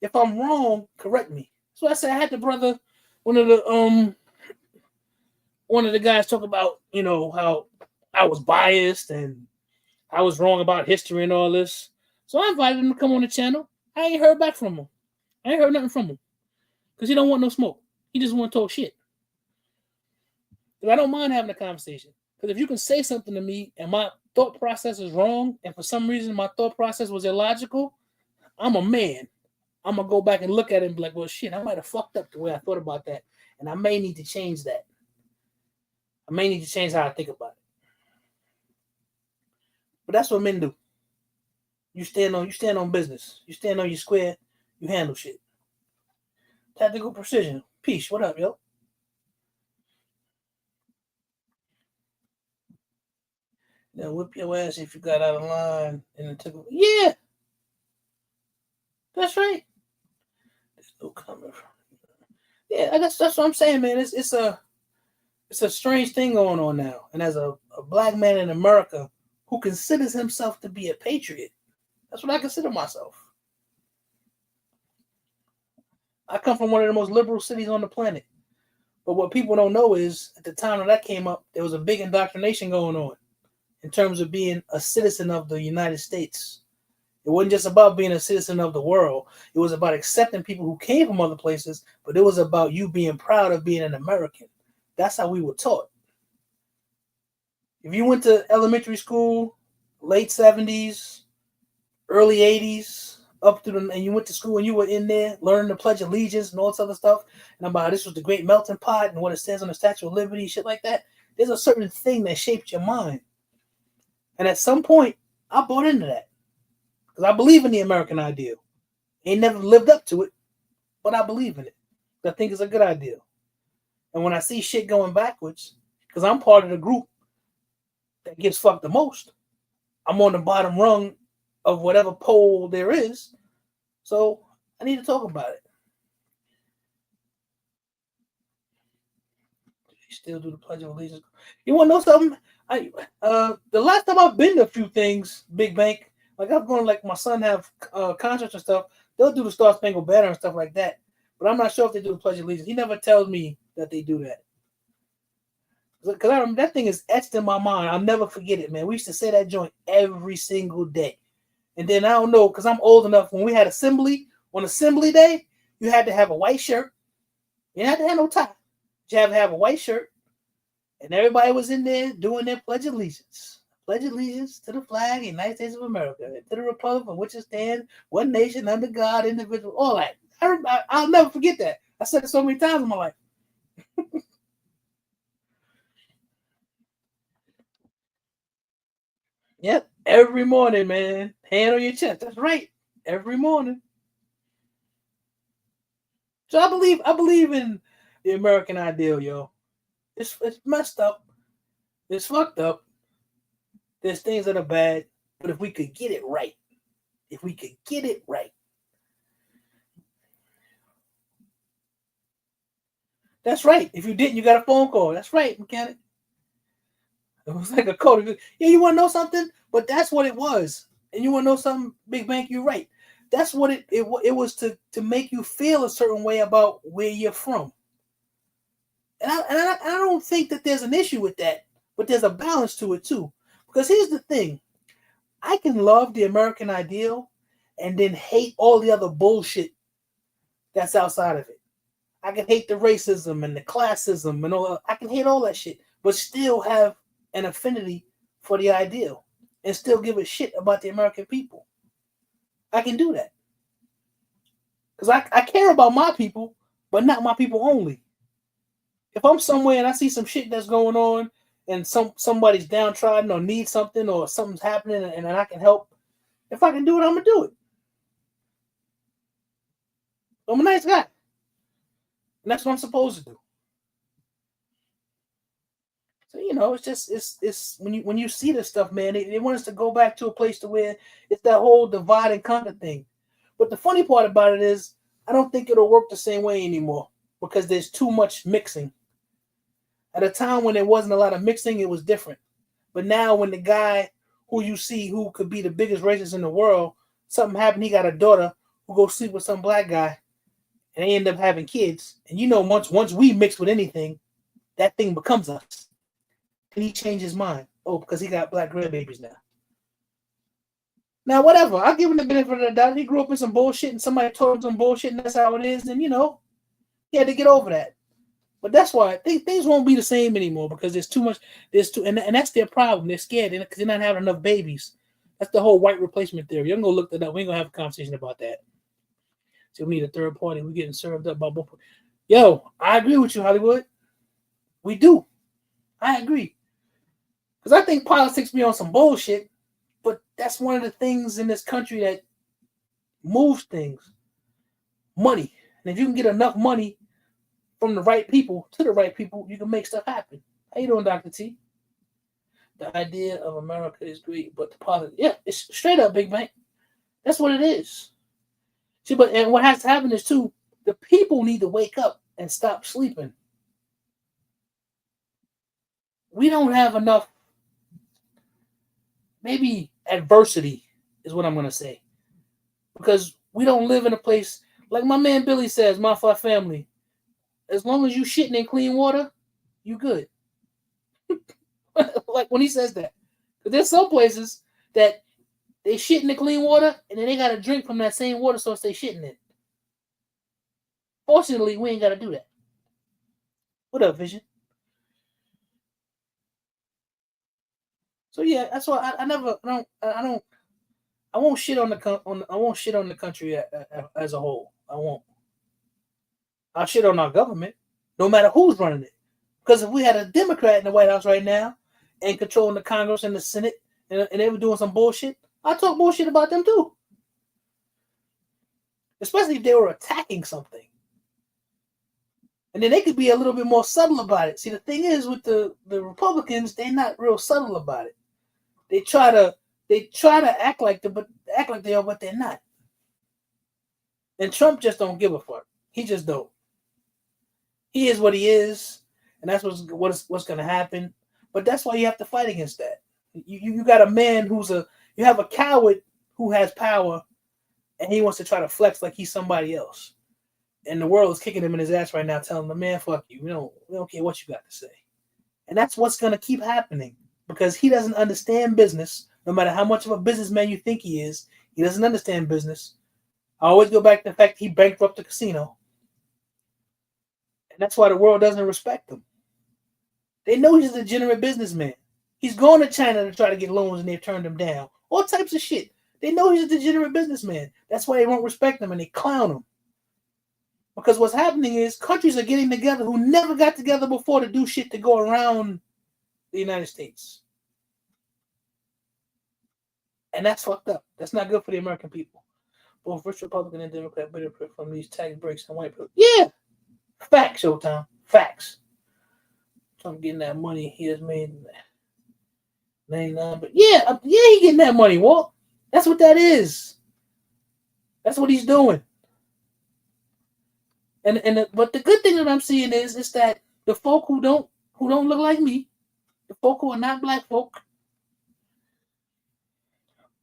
If I'm wrong, correct me. So I said I had the brother, one of the guys talk about, how I was biased and I was wrong about history and all this. So I invited him to come on the channel. I ain't heard back from him. I ain't heard nothing from him. Because he don't want no smoke. He just want to talk shit. Because I don't mind having a conversation. Because if you can say something to me and my thought process is wrong, and for some reason my thought process was illogical, I'm a man. I'm going to go back and look at it and be like, well, shit, I might have fucked up the way I thought about that. And I may need to change that. I may need to change how I think about it. But that's what men do. You stand on business. You stand on your square. You handle shit. Tactical precision. Peace. What up, yo? Now whip your ass if you got out of line and it took. Yeah. That's right. There's no coming from. Yeah, that's what I'm saying, man. It's a strange thing going on now. And as a black man in America who considers himself to be a patriot, that's what I consider myself. I come from one of the most liberal cities on the planet. But what people don't know is at the time that came up, there was a big indoctrination going on in terms of being a citizen of the United States. It wasn't just about being a citizen of the world. It was about accepting people who came from other places, but it was about you being proud of being an American. That's how we were taught. If you went to elementary school, late 70s, early 80s, and you went to school and you were in there learning the Pledge of Allegiance and all this other stuff, and about how this was the great melting pot and what it says on the Statue of Liberty, shit like that, there's a certain thing that shaped your mind. And at some point, I bought into that. Because I believe in the American ideal. Ain't never lived up to it, but I believe in it. I think it's a good ideal. And when I see shit going backwards, because I'm part of the group that gets fucked the most, I'm on the bottom rung of whatever pole there is. So I need to talk about it. Still do the Pledge of Allegiance. You want to know something? The last time I've been to a few things, Big Bank, like I've gone, like my son have concerts and stuff. They'll do the Star Spangled Banner and stuff like that. But I'm not sure if they do the Pledge of Allegiance. He never tells me that they do that. Because I remember that thing is etched in my mind. I'll never forget it, man. We used to say that joint every single day. And then I don't know, because I'm old enough, when we had assembly, on assembly day, you had to have a white shirt. You didn't have to have no tie. You had to have a white shirt. And everybody was in there doing their Pledge of Allegiance. Pledge allegiance to the flag of the United States of America, to the republic for which it stands, one nation under God, indivisible, all that. I'll never forget that. I said it so many times in my life. Yep, every morning, man. Hand on your chest. That's right. Every morning. So I believe in the American ideal, yo. It's messed up. It's fucked up. There's things that are bad, but if we could get it right, that's right. If you didn't, you got a phone call. That's right, mechanic. It was like a code. Yeah, you want to know something? But that's what it was. And you want to know something, Big Bank? You're right. That's what it was to make you feel a certain way about where you're from. And I don't think that there's an issue with that, but there's a balance to it too. Because here's the thing. I can love the American ideal and then hate all the other bullshit that's outside of it. I can hate the racism and the classism and all that. I can hate all that shit, but still have an affinity for the ideal and still give a shit about the American people. I can do that. Because I care about my people, but not my people only. If I'm somewhere and I see some shit that's going on and somebody's downtrodden or needs something or something's happening and I can help, if I can do it, I'm going to do it. I'm a nice guy. And that's what I'm supposed to do. So, it's when you see this stuff, man, they want us to go back to a place to where it's that whole divide and conquer thing. But the funny part about it is I don't think it'll work the same way anymore because there's too much mixing. At a time when there wasn't a lot of mixing, it was different. But now when the guy who you see who could be the biggest racist in the world, something happened, he got a daughter who goes sleep with some black guy and they end up having kids. And once we mix with anything, that thing becomes us. And he changed his mind. Oh, because he got black grandbabies now. Now, whatever. I'll give him the benefit of the doubt. He grew up in some bullshit and somebody told him some bullshit and that's how it is. And, he had to get over that. But that's why things won't be the same anymore because there's too much. And that's their problem. They're scared because they're not having enough babies. That's the whole white replacement theory. I'm going to look that up. We ain't going to have a conversation about that. So we need a third party. We're getting served up by both. Yo, I agree with you, Hollywood. We do. I agree. Because I think politics be on some bullshit, but that's one of the things in this country that moves things. Money. And if you can get enough money from the right people to the right people, you can make stuff happen. How you doing, Dr. T? The idea of America is great, but the politics, yeah, it's straight up, Big Bank. That's what it is. See, and what has to happen is too, the people need to wake up and stop sleeping. We don't have enough, maybe adversity is what I'm going to say. Because we don't live in a place, like my man Billy says, my family, as long as you shitting in clean water, you good. Like when he says that. But there's some places that they shit in the clean water and then they got to drink from that same water source they shitting in. Fortunately, we ain't got to do that. What up, Vision? So yeah, that's why I won't shit on the country as a whole. I won't. I'll shit on our government, no matter who's running it. Because if we had a Democrat in the White House right now and controlling the Congress and the Senate and they were doing some bullshit, I'd talk bullshit about them too. Especially if they were attacking something. And then they could be a little bit more subtle about it. See, the thing is with the Republicans, they're not real subtle about it. They try to act like they are, but they're not. And Trump just don't give a fuck. He just don't. He is what he is, and that's what's going to happen. But that's why you have to fight against that. You got a man you have a coward who has power, and he wants to try to flex like he's somebody else. And the world is kicking him in his ass right now, telling him, man, fuck you. We don't care what you got to say. And that's what's going to keep happening because he doesn't understand business. No matter how much of a businessman you think he is, he doesn't understand business. I always go back to the fact he bankrupted the casino. And that's why the world doesn't respect him. They know he's a degenerate businessman. He's going to China to try to get loans and they've turned him down. All types of shit. They know he's a degenerate businessman. That's why they won't respect him and they clown him. Because what's happening is countries are getting together who never got together before to do shit to go around the United States. And that's fucked up. That's not good for the American people. Both rich Republican and Democrat benefit from these tax breaks and white people. Yeah. Facts, Showtime. Facts. Trump getting that money he has made. 99, but yeah, he getting that money, Walt. That's what that is. That's what he's doing. But the good thing that I'm seeing is that the folk who don't look like me, the folk who are not black folk,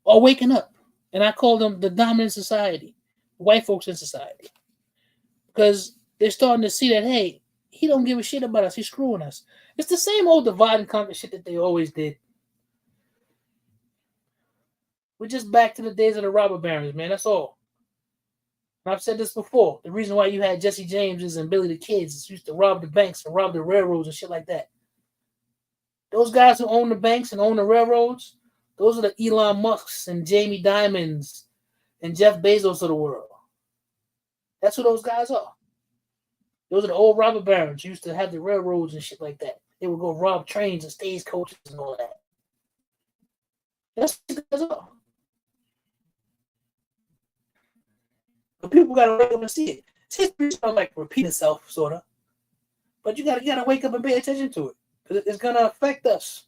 are waking up. And I call them the dominant society, white folks in society. Because they're starting to see that, hey, he don't give a shit about us. He's screwing us. It's the same old divide and conquer shit that they always did. We're just back to the days of the robber barons, man. That's all. And I've said this before. The reason why you had Jesse Jameses and Billy the Kids used to rob the banks and rob the railroads and shit like that. Those guys who own the banks and own the railroads, those are the Elon Musks and Jamie Dimons and Jeff Bezos of the world. That's who those guys are. Those are the old robber barons who used to have the railroads and shit like that. They would go rob trains and stagecoaches and all that. That's what these guys are. But people gotta wake up and see it. History's gonna like repeat itself, sort of. But you gotta wake up and pay attention to it. Because it's gonna affect us.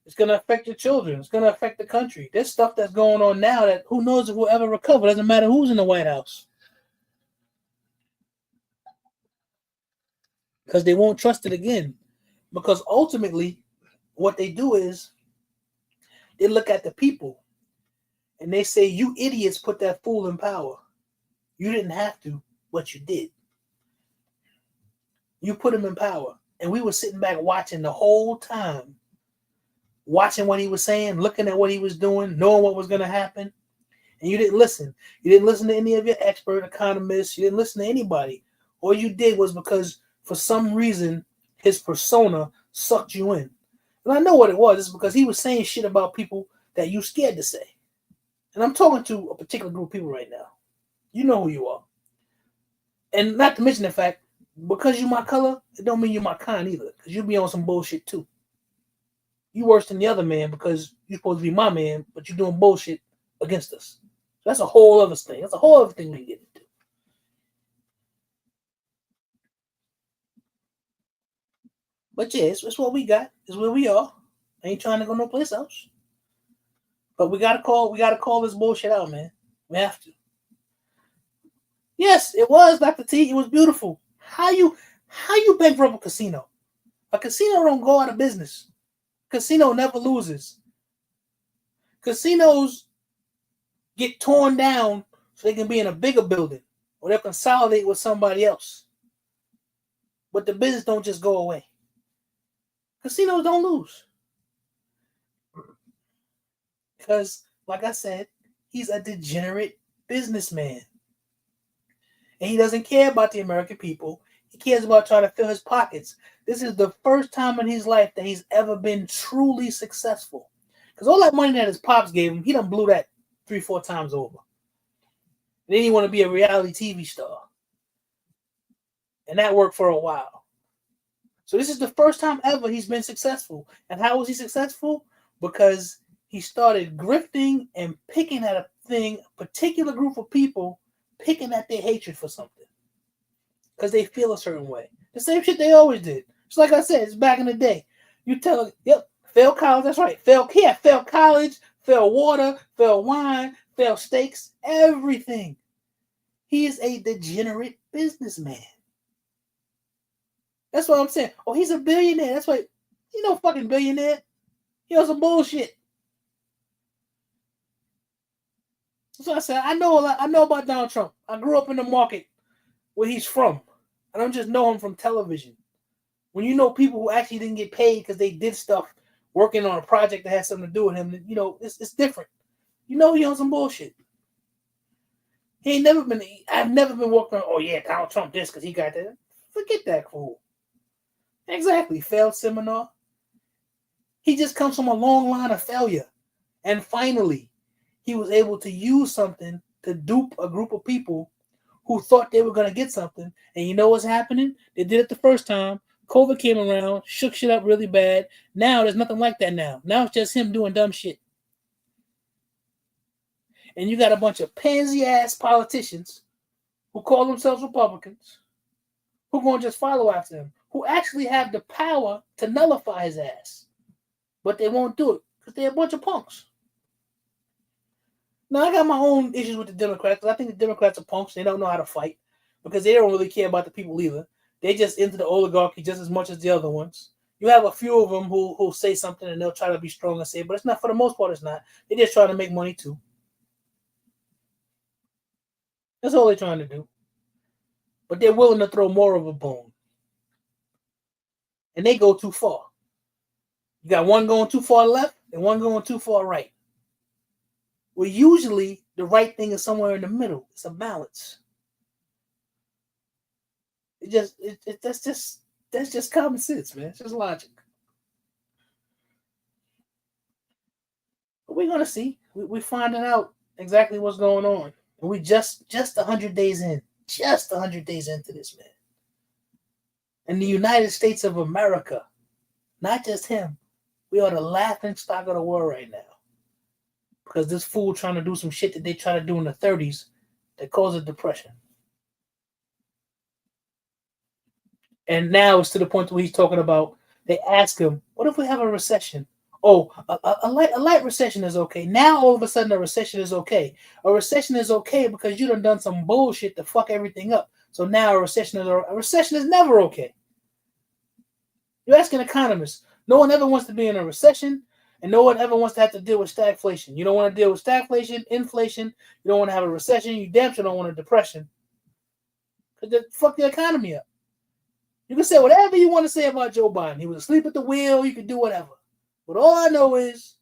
It's gonna affect your children. It's gonna affect the country. There's stuff that's going on now that who knows if we'll ever recover. Doesn't matter who's in the White House. Because they won't trust it again. Because ultimately, what they do is they look at the people and they say, you idiots put that fool in power. You didn't have to, but you did. You put him in power. And we were sitting back watching the whole time. Watching what he was saying, looking at what he was doing, knowing what was going to happen. And you didn't listen. You didn't listen to any of your expert economists. You didn't listen to anybody. All you did was because for some reason, his persona sucked you in. And I know what it was. It's because he was saying shit about people that you scared to say. And I'm talking to a particular group of people right now. You know who you are. And not to mention the fact, because you're my color, it don't mean you're my kind either. Because you be on some bullshit too. You worse than the other man because you're supposed to be my man, but you're doing bullshit against us. So that's a whole other thing. That's a whole other thing we can get into. But yeah, it's what we got. It's where we are. I ain't trying to go no place else. But we gotta call this bullshit out, man. We have to. Yes, it was, Dr. T. It was beautiful. How you bankrupt a casino? A casino don't go out of business. Casino never loses. Casinos get torn down so they can be in a bigger building or they'll consolidate with somebody else. But the business don't just go away. Casinos don't lose. Because, like I said, he's a degenerate businessman. And he doesn't care about the American people. He cares about trying to fill his pockets. This is the first time in his life that he's ever been truly successful. Because all that money that his pops gave him, he done blew that 3-4 times over. And then he want to be a reality TV star. And that worked for a while. So this is the first time ever he's been successful. And how was he successful? Because he started grifting and picking at a particular group of people, picking at their hatred for something. because they feel a certain way. The same shit they always did. Just like I said, it's back in the day. You tell them, yep, fail college, that's right. Fail college, fail water, fail wine, fail steaks, everything. He is a degenerate businessman. That's what I'm saying. Oh, he's a billionaire. That's why, fucking billionaire. He on some bullshit. So I said, I know about Donald Trump. I grew up in the market where he's from. I don't just know him from television. When you know people who actually didn't get paid because they did stuff working on a project that has something to do with him, it's different. He on some bullshit. I've never been walking around, oh yeah, Donald Trump this because he got that. Forget that fool. Exactly. Failed seminar. He just comes from a long line of failure. And finally, he was able to use something to dupe a group of people who thought they were going to get something. And you know what's happening? They did it the first time. COVID came around, shook shit up really bad. Now there's nothing like that now. Now it's just him doing dumb shit. And you got a bunch of pansy-ass politicians who call themselves Republicans who going to just follow after him, who actually have the power to nullify his ass. But they won't do it because they're a bunch of punks. Now, I got my own issues with the Democrats because I think the Democrats are punks. They don't know how to fight because they don't really care about the people either. They just into the oligarchy just as much as the other ones. You have a few of them who say something and they'll try to be strong and say, but it's not, for the most part, it's not. They're just trying to make money too. That's all they're trying to do. But they're willing to throw more of a bone. And they go too far. You got one going too far left and one going too far right. Well, usually the right thing is somewhere in the middle. It's a balance. That's just common sense, man. It's just logic. But we're gonna see. We're finding out exactly what's going on, and we just 100 days in, just 100 days into this, man. In the United States of America, not just him, we are the laughing stock of the world right now. Because this fool trying to do some shit that they tried to do in the 30s that caused a depression. And now it's to the point where he's talking about, they ask him, what if we have a recession? Oh, a light recession is okay. Now all of a sudden a recession is okay. A recession is okay because you done some bullshit to fuck everything up. So now a recession is never okay. You're asking economists. No one ever wants to be in a recession. And no one ever wants to have to deal with stagflation. You don't want to deal with stagflation, inflation. You don't want to have a recession. You damn sure don't want a depression. Because they fuck the economy up. You can say whatever you want to say about Joe Biden. He was asleep at the wheel. You can do whatever. But all I know is,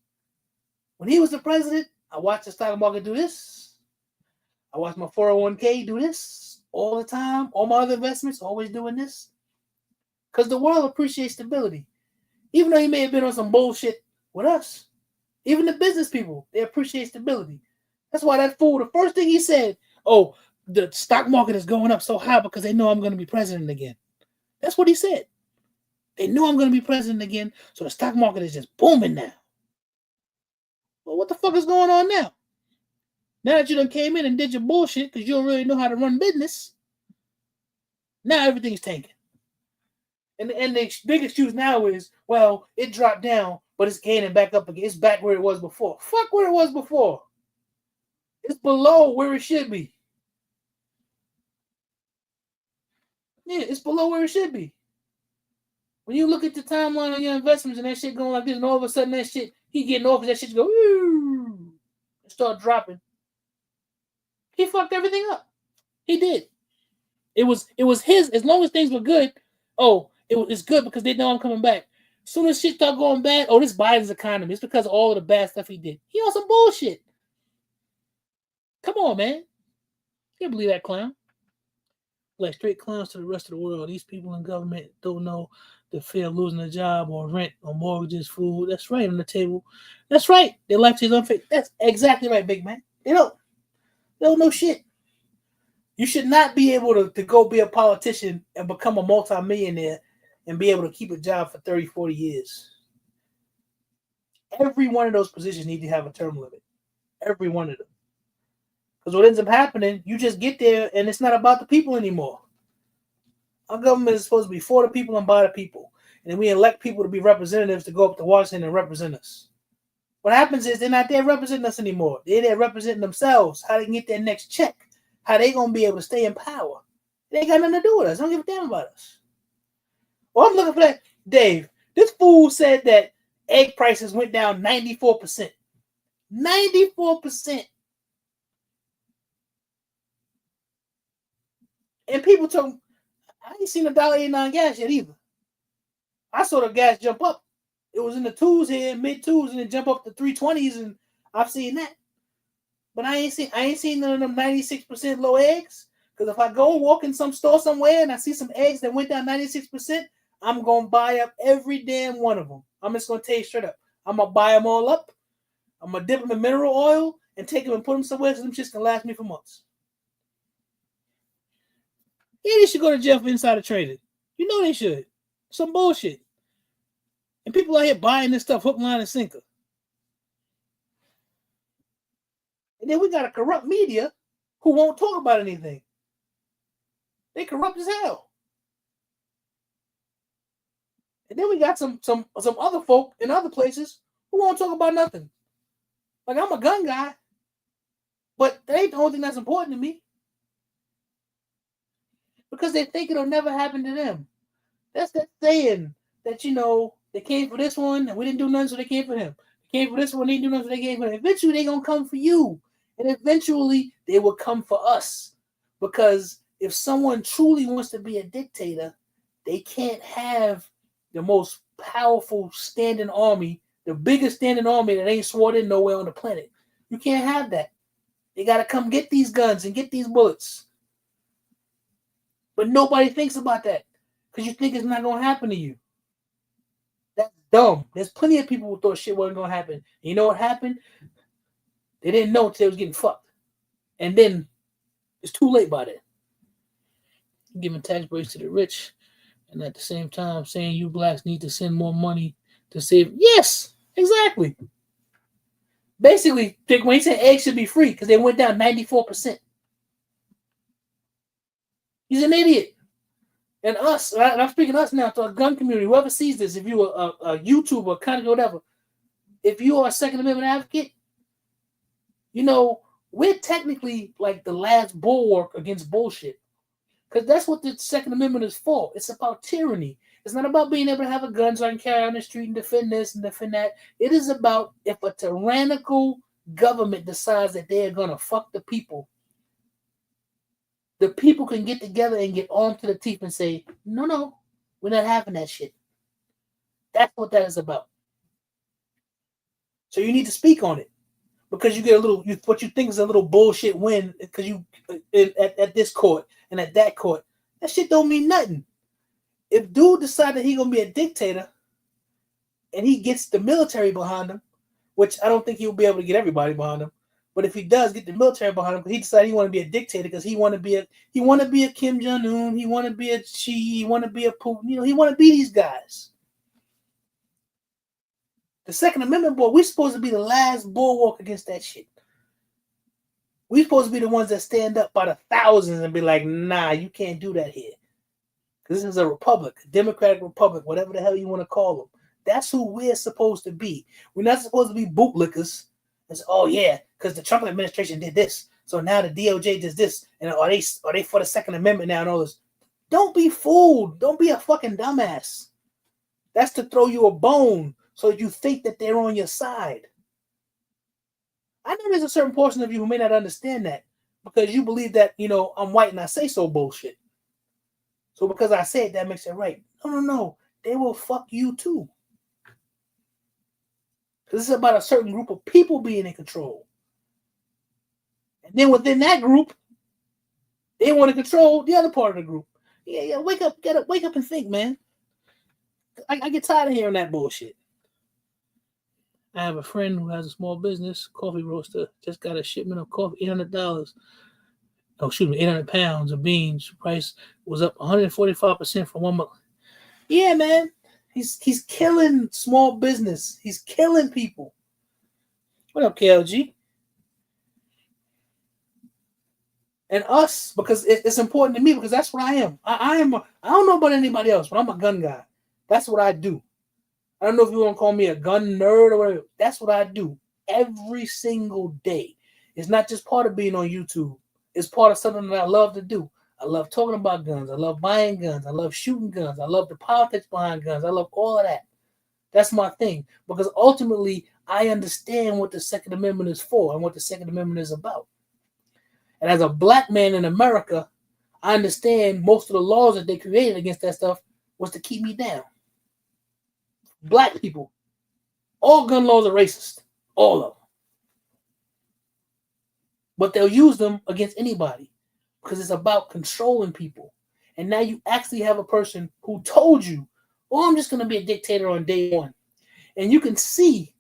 when he was the president, I watched the stock market do this. I watched my 401k do this all the time. All my other investments always doing this. Because the world appreciates stability. Even though he may have been on some bullshit with us, even the business people, they appreciate stability. That's why that fool, the first thing he said, oh, the stock market is going up so high because they know I'm going to be president again. That's what he said. They knew I'm going to be president again, so the stock market is just booming now. Well, what the fuck is going on now? Now that you done came in and did your bullshit because you don't really know how to run business, now everything's tanking. And the big excuse now is, well, it dropped down, but it's gaining back up again. It's back where it was before. Fuck where it was before. It's below where it should be. Yeah, it's below where it should be. When you look at the timeline of your investments and that shit going like this, and all of a sudden that shit, he getting off and that shit go, and start dropping. He fucked everything up. He did. It was his, as long as things were good, it's good because they know I'm coming back. As soon as shit start going bad, this Biden's economy. It's because of all of the bad stuff he did. He on some bullshit. Come on, man. Can't believe that clown. Like straight clowns to the rest of the world. These people in government don't know the fear of losing a job or rent or mortgages, food. That's right on the table. That's right. Their life is unfair. That's exactly right, big man. They don't know shit. You should not be able to go be a politician and become a multimillionaire and be able to keep a job for 30, 40 years. Every one of those positions need to have a term limit. Every one of them. Because what ends up happening, you just get there and it's not about the people anymore. Our government is supposed to be for the people and by the people. And then we elect people to be representatives to go up to Washington and represent us. What happens is they're not there representing us anymore. They're there representing themselves, how they can get their next check, how they going to be able to stay in power. They ain't got nothing to do with us. They don't give a damn about us. Well, I'm looking for that. Dave, this fool said that egg prices went down 94%. 94%. And people talk, I ain't seen $1.89 gas yet either. I saw the gas jump up. It was in the twos here, mid twos, and it jump up to 320s, and I've seen that. But I ain't seen none of them 96% low eggs. Because if I go walk in some store somewhere and I see some eggs that went down 96%, I'm gonna buy up every damn one of them. I'm just gonna tell you straight up. I'm gonna buy them all up. I'm gonna dip them in mineral oil and take them and put them somewhere so them shits can last me for months. Yeah, they should go to jail for insider trading. You know they should. Some bullshit. And people out here buying this stuff hook, line, and sinker. And then we got a corrupt media who won't talk about anything. They corrupt as hell. And then we got some other folk in other places who won't talk about nothing. Like, I'm a gun guy, but that ain't the only thing that's important to me. Because they think it'll never happen to them. That's that saying that, you know, they came for this one and we didn't do nothing, so they came for him. They came for this one, they didn't do nothing, so they came for him. Eventually, they're going to come for you. And eventually, they will come for us. Because if someone truly wants to be a dictator, they can't have the most powerful standing army, the biggest standing army that ain't sworn in nowhere on the planet. You can't have that. They got to come get these guns and get these bullets. But nobody thinks about that because you think it's not going to happen to you. That's dumb. There's plenty of people who thought shit wasn't going to happen. And you know what happened? They didn't know until they was getting fucked. And then it's too late by then. Giving tax breaks to the rich and at the same time saying you blacks need to send more money to save. Yes, exactly. Basically, when he said eggs should be free because they went down 94%. He's an idiot. And us, and I'm speaking to us now, to a gun community, whoever sees this, if you're a YouTuber, kind of whatever, if you are a Second Amendment advocate, you know, we're technically like the last bulwark against bullshit. Because that's what the Second Amendment is for. It's about tyranny. It's not about being able to have a gun so I can carry on the street and defend this and defend that. It is about if a tyrannical government decides that they are going to fuck the people can get together and get armed to the teeth and say, no, we're not having that shit. That's what that is about. So you need to speak on it because you get a little, what you think is a little bullshit win because you at this court and at that court. That shit don't mean nothing. If dude decided he gonna be a dictator and he gets the military behind him, which I don't think he'll be able to get everybody behind him. But if he does get the military behind him, because he decided he want to be a dictator, because he want to be a Kim Jong Un, he want to be a Xi, he want to be a Putin, you know, he want to be these guys. The Second Amendment, boy, we're supposed to be the last bulwark against that shit. We're supposed to be the ones that stand up by the thousands and be like, nah, you can't do that here. Because this is a republic, a democratic republic, whatever the hell you want to call them. That's who we're supposed to be. We're not supposed to be bootlickers. It's, oh yeah, because the Trump administration did this, so now the DOJ does this, and are they for the Second Amendment now and all this? Don't be fooled. Don't be a fucking dumbass. That's to throw you a bone so you think that they're on your side. I know there's a certain portion of you who may not understand that because you believe that, you know, I'm white and I say so bullshit. So because I say it, that makes it right. No. They will fuck you too. This is about a certain group of people being in control. And then within that group, they want to control the other part of the group. Yeah, wake up and think, man. I get tired of hearing that bullshit. I have a friend who has a small business, coffee roaster, just got a shipment of coffee, $800. Oh, excuse me, 800 pounds of beans. Price was up 145% from 1 month. Yeah, man. He's killing small business. He's killing people. What up, KLG? And us, because it's important to me, because that's what I am. I don't know about anybody else, but I'm a gun guy. That's what I do. I don't know if you want to call me a gun nerd or whatever. That's what I do every single day. It's not just part of being on YouTube. It's part of something that I love to do. I love talking about guns. I love buying guns. I love shooting guns. I love the politics behind guns. I love all of that. That's my thing. Because ultimately, I understand what the Second Amendment is for and what the Second Amendment is about. And as a black man in America, I understand most of the laws that they created against that stuff was to keep me down. Black people, all gun laws are racist. All of them. But they'll use them against anybody because it's about controlling people. And now you actually have a person who told you, oh, I'm just going to be a dictator on day one. And you can see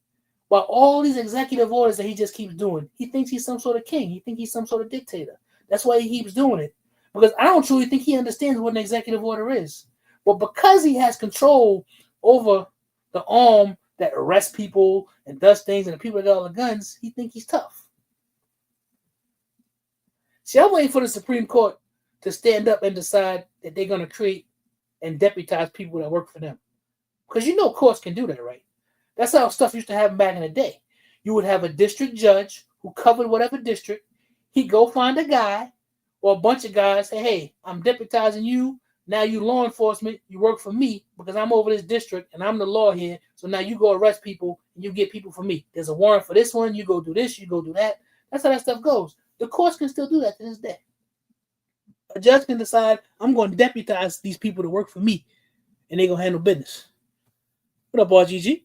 by all these executive orders that he just keeps doing, he thinks he's some sort of king. He thinks he's some sort of dictator. That's why he keeps doing it. Because I don't truly think he understands what an executive order is. But because he has control over the arm that arrests people and does things and the people that got all the guns, he thinks he's tough. See, I'm waiting for the Supreme Court to stand up and decide that they're going to create and deputize people that work for them. Because you know courts can do that, right? That's how stuff used to happen back in the day. You would have a district judge who covered whatever district. He'd go find a guy or a bunch of guys, say, hey, I'm deputizing you. Now you law enforcement, you work for me because I'm over this district and I'm the law here. So now you go arrest people and you get people for me. There's a warrant for this one. You go do this, you go do that. That's how that stuff goes. The courts can still do that to this day. A judge can decide, I'm going to deputize these people to work for me and they're going to handle business. What up, RGG?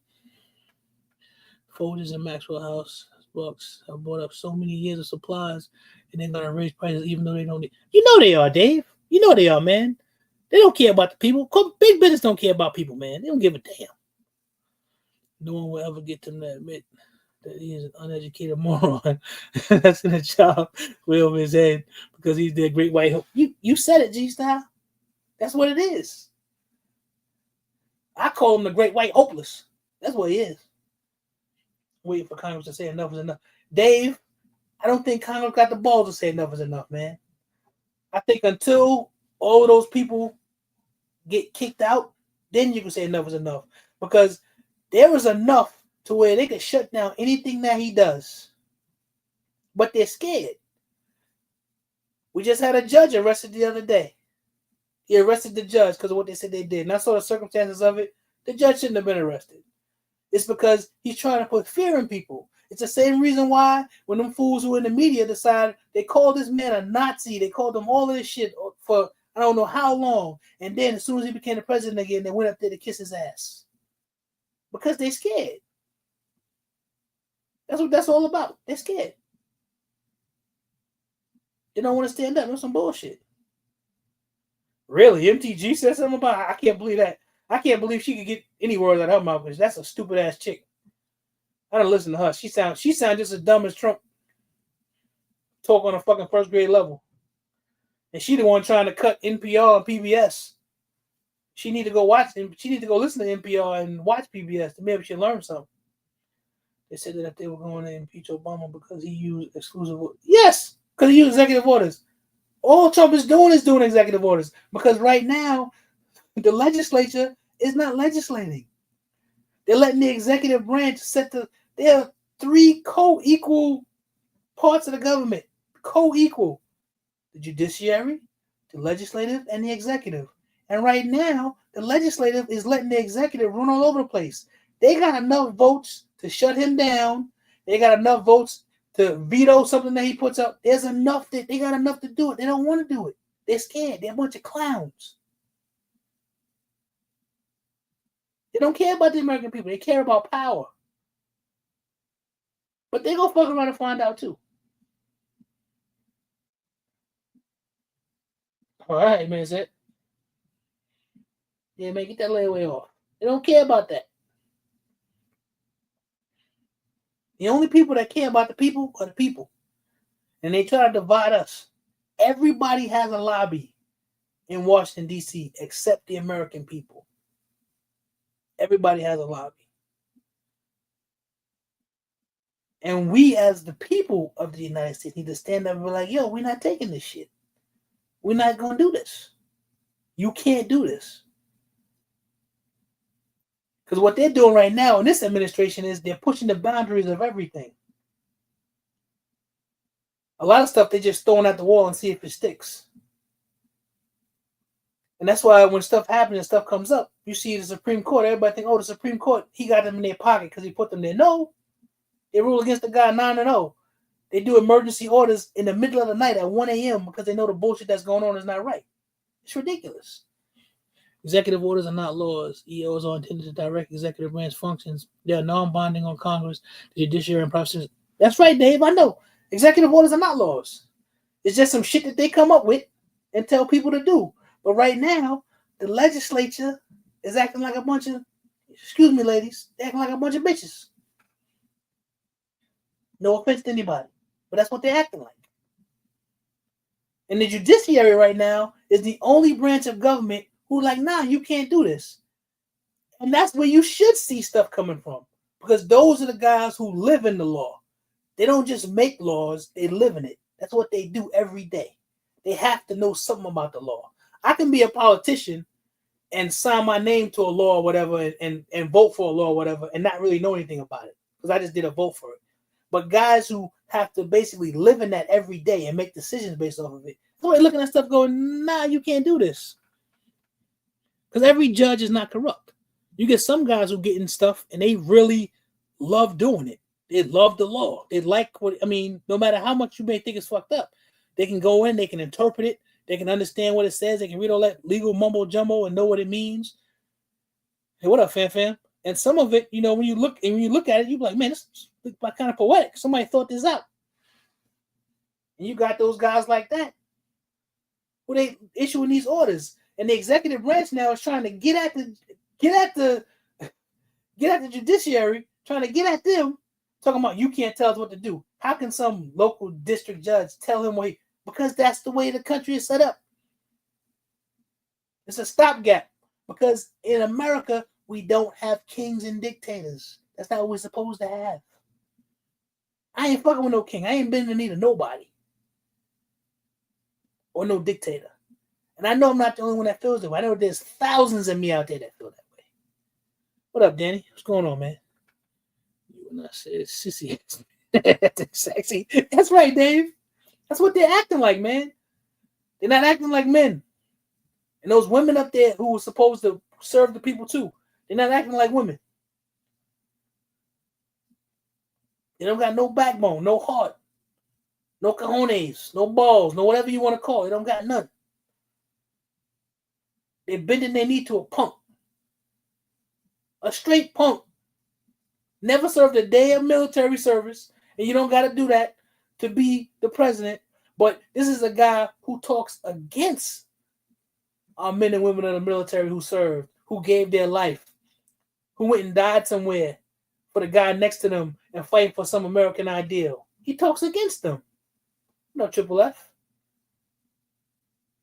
Folgers and Maxwell House books have bought up so many years of supplies and they're going to raise prices even though they don't need. You know they are, Dave. You know they are, man. They don't care about the people. Big business don't care about people, man. They don't give a damn. No one will ever get them to admit that he is an uneducated moron. That's in a job way over his head because he's their great white hope. You said it, G-Style. That's what it is. I call him the great white hopeless. That's what he is. Waiting for Congress to say enough is enough. Dave, I don't think Congress got the balls to say enough is enough, man. I think until all of those people get kicked out, then you can say enough is enough. Because there was enough to where they could shut down anything that he does. But they're scared. We just had a judge arrested the other day. He arrested the judge because of what they said they did. And I saw the circumstances of it. The judge shouldn't have been arrested. It's because he's trying to put fear in people. It's the same reason why when them fools who in the media decide they called this man a Nazi, they called him all of this shit for I don't know how long. And then as soon as he became the president again, they went up there to kiss his ass. Because they're scared. That's what that's all about. They're scared. They don't want to stand up. That's some bullshit. Really? MTG said something about it? I can't believe that. I can't believe she could get any words out of her mouth because that's a stupid ass chick. I don't listen to her. She sounds just as dumb as Trump. Talk on a fucking first grade level. And she the one trying to cut NPR and PBS. She need to go watch and she need to go listen to NPR and watch PBS to maybe she'll learn something. They said that they were going to impeach Obama because he used exclusive orders. Yes, because he used executive orders. All Trump is doing executive orders. Because right now, the legislature is not legislating. They're letting the executive branch there are three co-equal parts of the government. Co-equal. The judiciary, the legislative, and the executive. And right now, the legislative is letting the executive run all over the place. They got enough votes to shut him down. They got enough votes to veto something that he puts up. There's enough that they got enough to do it. They don't want to do it. They're scared. They're a bunch of clowns. They don't care about the American people. They care about power. But they go fuck around and find out too. All right, man, is it? Yeah, man, get that layaway off. They don't care about that. The only people that care about the people are the people. And they try to divide us. Everybody has a lobby in Washington, D.C., except the American people. Everybody has a lobby. And we, as the people of the United States, need to stand up and be like, yo, we're not taking this shit. We're not going to do this. You can't do this. Because what they're doing right now in this administration is they're pushing the boundaries of everything. A lot of stuff they're just throwing at the wall and see if it sticks. And that's why when stuff happens and stuff comes up, you see the Supreme Court, everybody think, oh, the Supreme Court, he got them in their pocket because he put them there. No, they rule against the guy 9-0. They do emergency orders in the middle of the night at 1 a.m. because they know the bullshit that's going on is not right. It's ridiculous. Executive orders are not laws. EOs are intended to direct executive branch functions. They are non-binding on Congress, the judiciary, and private. That's right, Dave. I know. Executive orders are not laws. It's just some shit that they come up with and tell people to do. But right now, the legislature is acting like a bunch of, excuse me, ladies, they're acting like a bunch of bitches. No offense to anybody, but that's what they're acting like. And the judiciary right now is the only branch of government who like, nah, you can't do this. And that's where you should see stuff coming from. Because those are the guys who live in the law. They don't just make laws, they live in it. That's what they do every day. They have to know something about the law. I can be a politician and sign my name to a law or whatever and vote for a law or whatever and not really know anything about it because I just did a vote for it. But guys who have to basically live in that every day and make decisions based off of it, they're looking at stuff going, nah, you can't do this. Because every judge is not corrupt. You get some guys who get in stuff and they really love doing it. They love the law. They like what, I mean, no matter how much you may think it's fucked up, they can go in, they can interpret it, they can understand what it says, they can read all that legal mumbo jumbo and know what it means. Hey, what up, fam? And some of it, you know, when you look at it, you're like, man, this is kind of poetic. Somebody thought this out. And you got those guys like that who they issuing these orders. And the executive branch now is trying to get at the judiciary, trying to get at them, talking about you can't tell us what to do. How can some local district judge tell him what because that's the way the country is set up. It's a stopgap. Because in America, we don't have kings and dictators. That's not what we're supposed to have. I ain't fucking with no king. I ain't been in need of nobody. Or no dictator. And I know I'm not the only one that feels that way. I know there's thousands of me out there that feel that way. What up, Danny? What's going on, man? You and I said sissy. Sexy. That's right, Dave. That's what they're acting like, man. They're not acting like men. And those women up there who were supposed to serve the people too, they're not acting like women. They don't got no backbone, no heart, no cojones, no balls, no whatever you want to call it. They don't got none. They're bending their knee to a punk. A straight punk. Never served a day of military service. And you don't got to do that to be the president. But this is a guy who talks against our men and women of the military who served, who gave their life, who went and died somewhere for the guy next to them and fighting for some American ideal. He talks against them. No Triple F.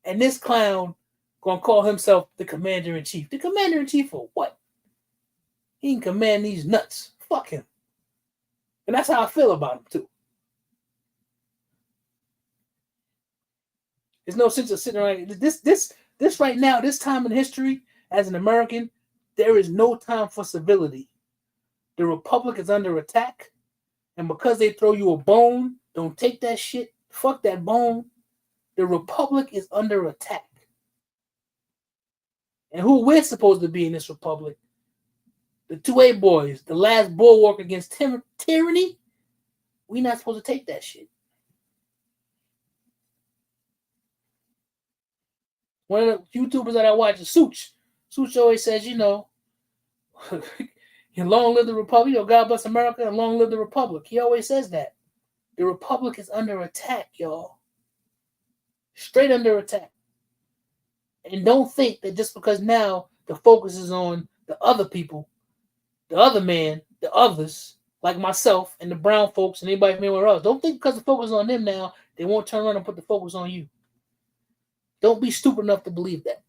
And this clown gonna call himself the commander-in-chief. The commander-in-chief for what? He can command these nuts. Fuck him. And that's how I feel about him too. There's no sense of sitting around. This right now, this time in history, as an American, there is no time for civility. The Republic is under attack. And because they throw you a bone, don't take that shit. Fuck that bone. The Republic is under attack. And who we're supposed to be in this Republic? The 2A boys, the last bulwark against tyranny. We're not supposed to take that shit. One of the YouTubers that I watch is Such. Such always says, you know, long live the Republic, you know, God bless America, and long live the Republic. He always says that. The Republic is under attack, y'all. Straight under attack. And don't think that just because now the focus is on the other people, the other man, the others, like myself and the brown folks and anybody from anywhere else, don't think because the focus is on them now, they won't turn around and put the focus on you. Don't be stupid enough to believe that.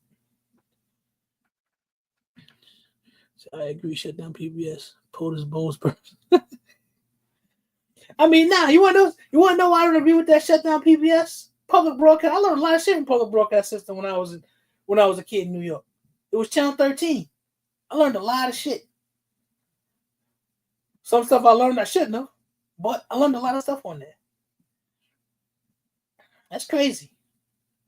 So I agree. Shut down PBS. POTUS Bowles person. I mean, nah, you want to know why I don't agree with that shutdown PBS? Public broadcast. I learned a lot of shit from public broadcast system when I was a kid in New York. It was Channel 13. I learned a lot of shit. Some stuff I learned I shouldn't have, but I learned a lot of stuff on there. That's crazy.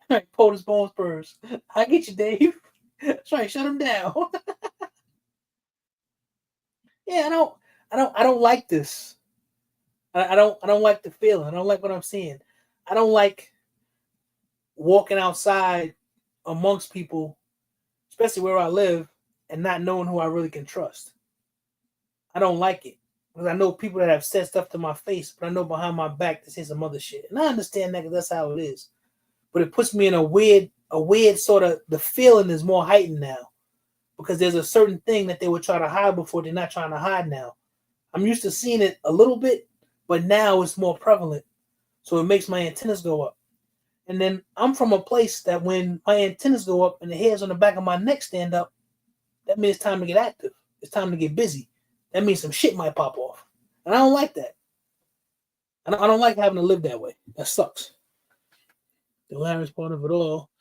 Right, POTUS Bone Spurs. I get you, Dave. That's right. Shut him down. Yeah, I don't like this. I don't like the feeling. I don't like what I'm seeing. I don't like walking outside amongst people, especially where I live, and not knowing who I really can trust. I don't like it because I know people that have said stuff to my face, but I know behind my back they say some other shit, and I understand that because that's how it is. But it puts me in a weird sort of, the feeling is more heightened now because there's a certain thing that they would try to hide before they're not trying to hide now. I'm used to seeing it a little bit, but now it's more prevalent. So it makes my antennas go up. And then I'm from a place that when my antennas go up and the hairs on the back of my neck stand up, that means it's time to get active. It's time to get busy. That means some shit might pop off. And I don't like that. I don't like having to live that way. That sucks. The hilarious part of it all,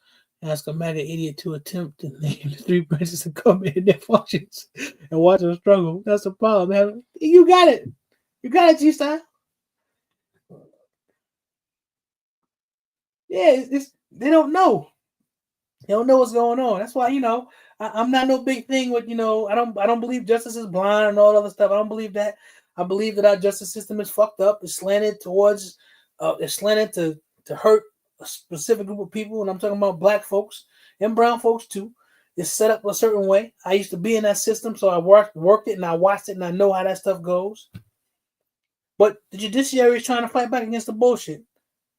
ask a MAGA idiot to attempt to name the three branches of government and their functions and watch them struggle. That's the problem, man. You got it. You got it, G-Style. Yeah, they don't know. They don't know what's going on. That's why, I'm not no big thing with, I don't believe justice is blind and all that other stuff. I don't believe that. I believe that our justice system is fucked up. It's slanted towards, it's slanted to hurt a specific group of people, and I'm talking about black folks and brown folks too. It's set up a certain way. I used to be in that system, so I worked it and I watched it and I know how that stuff goes. But the judiciary is trying to fight back against the bullshit.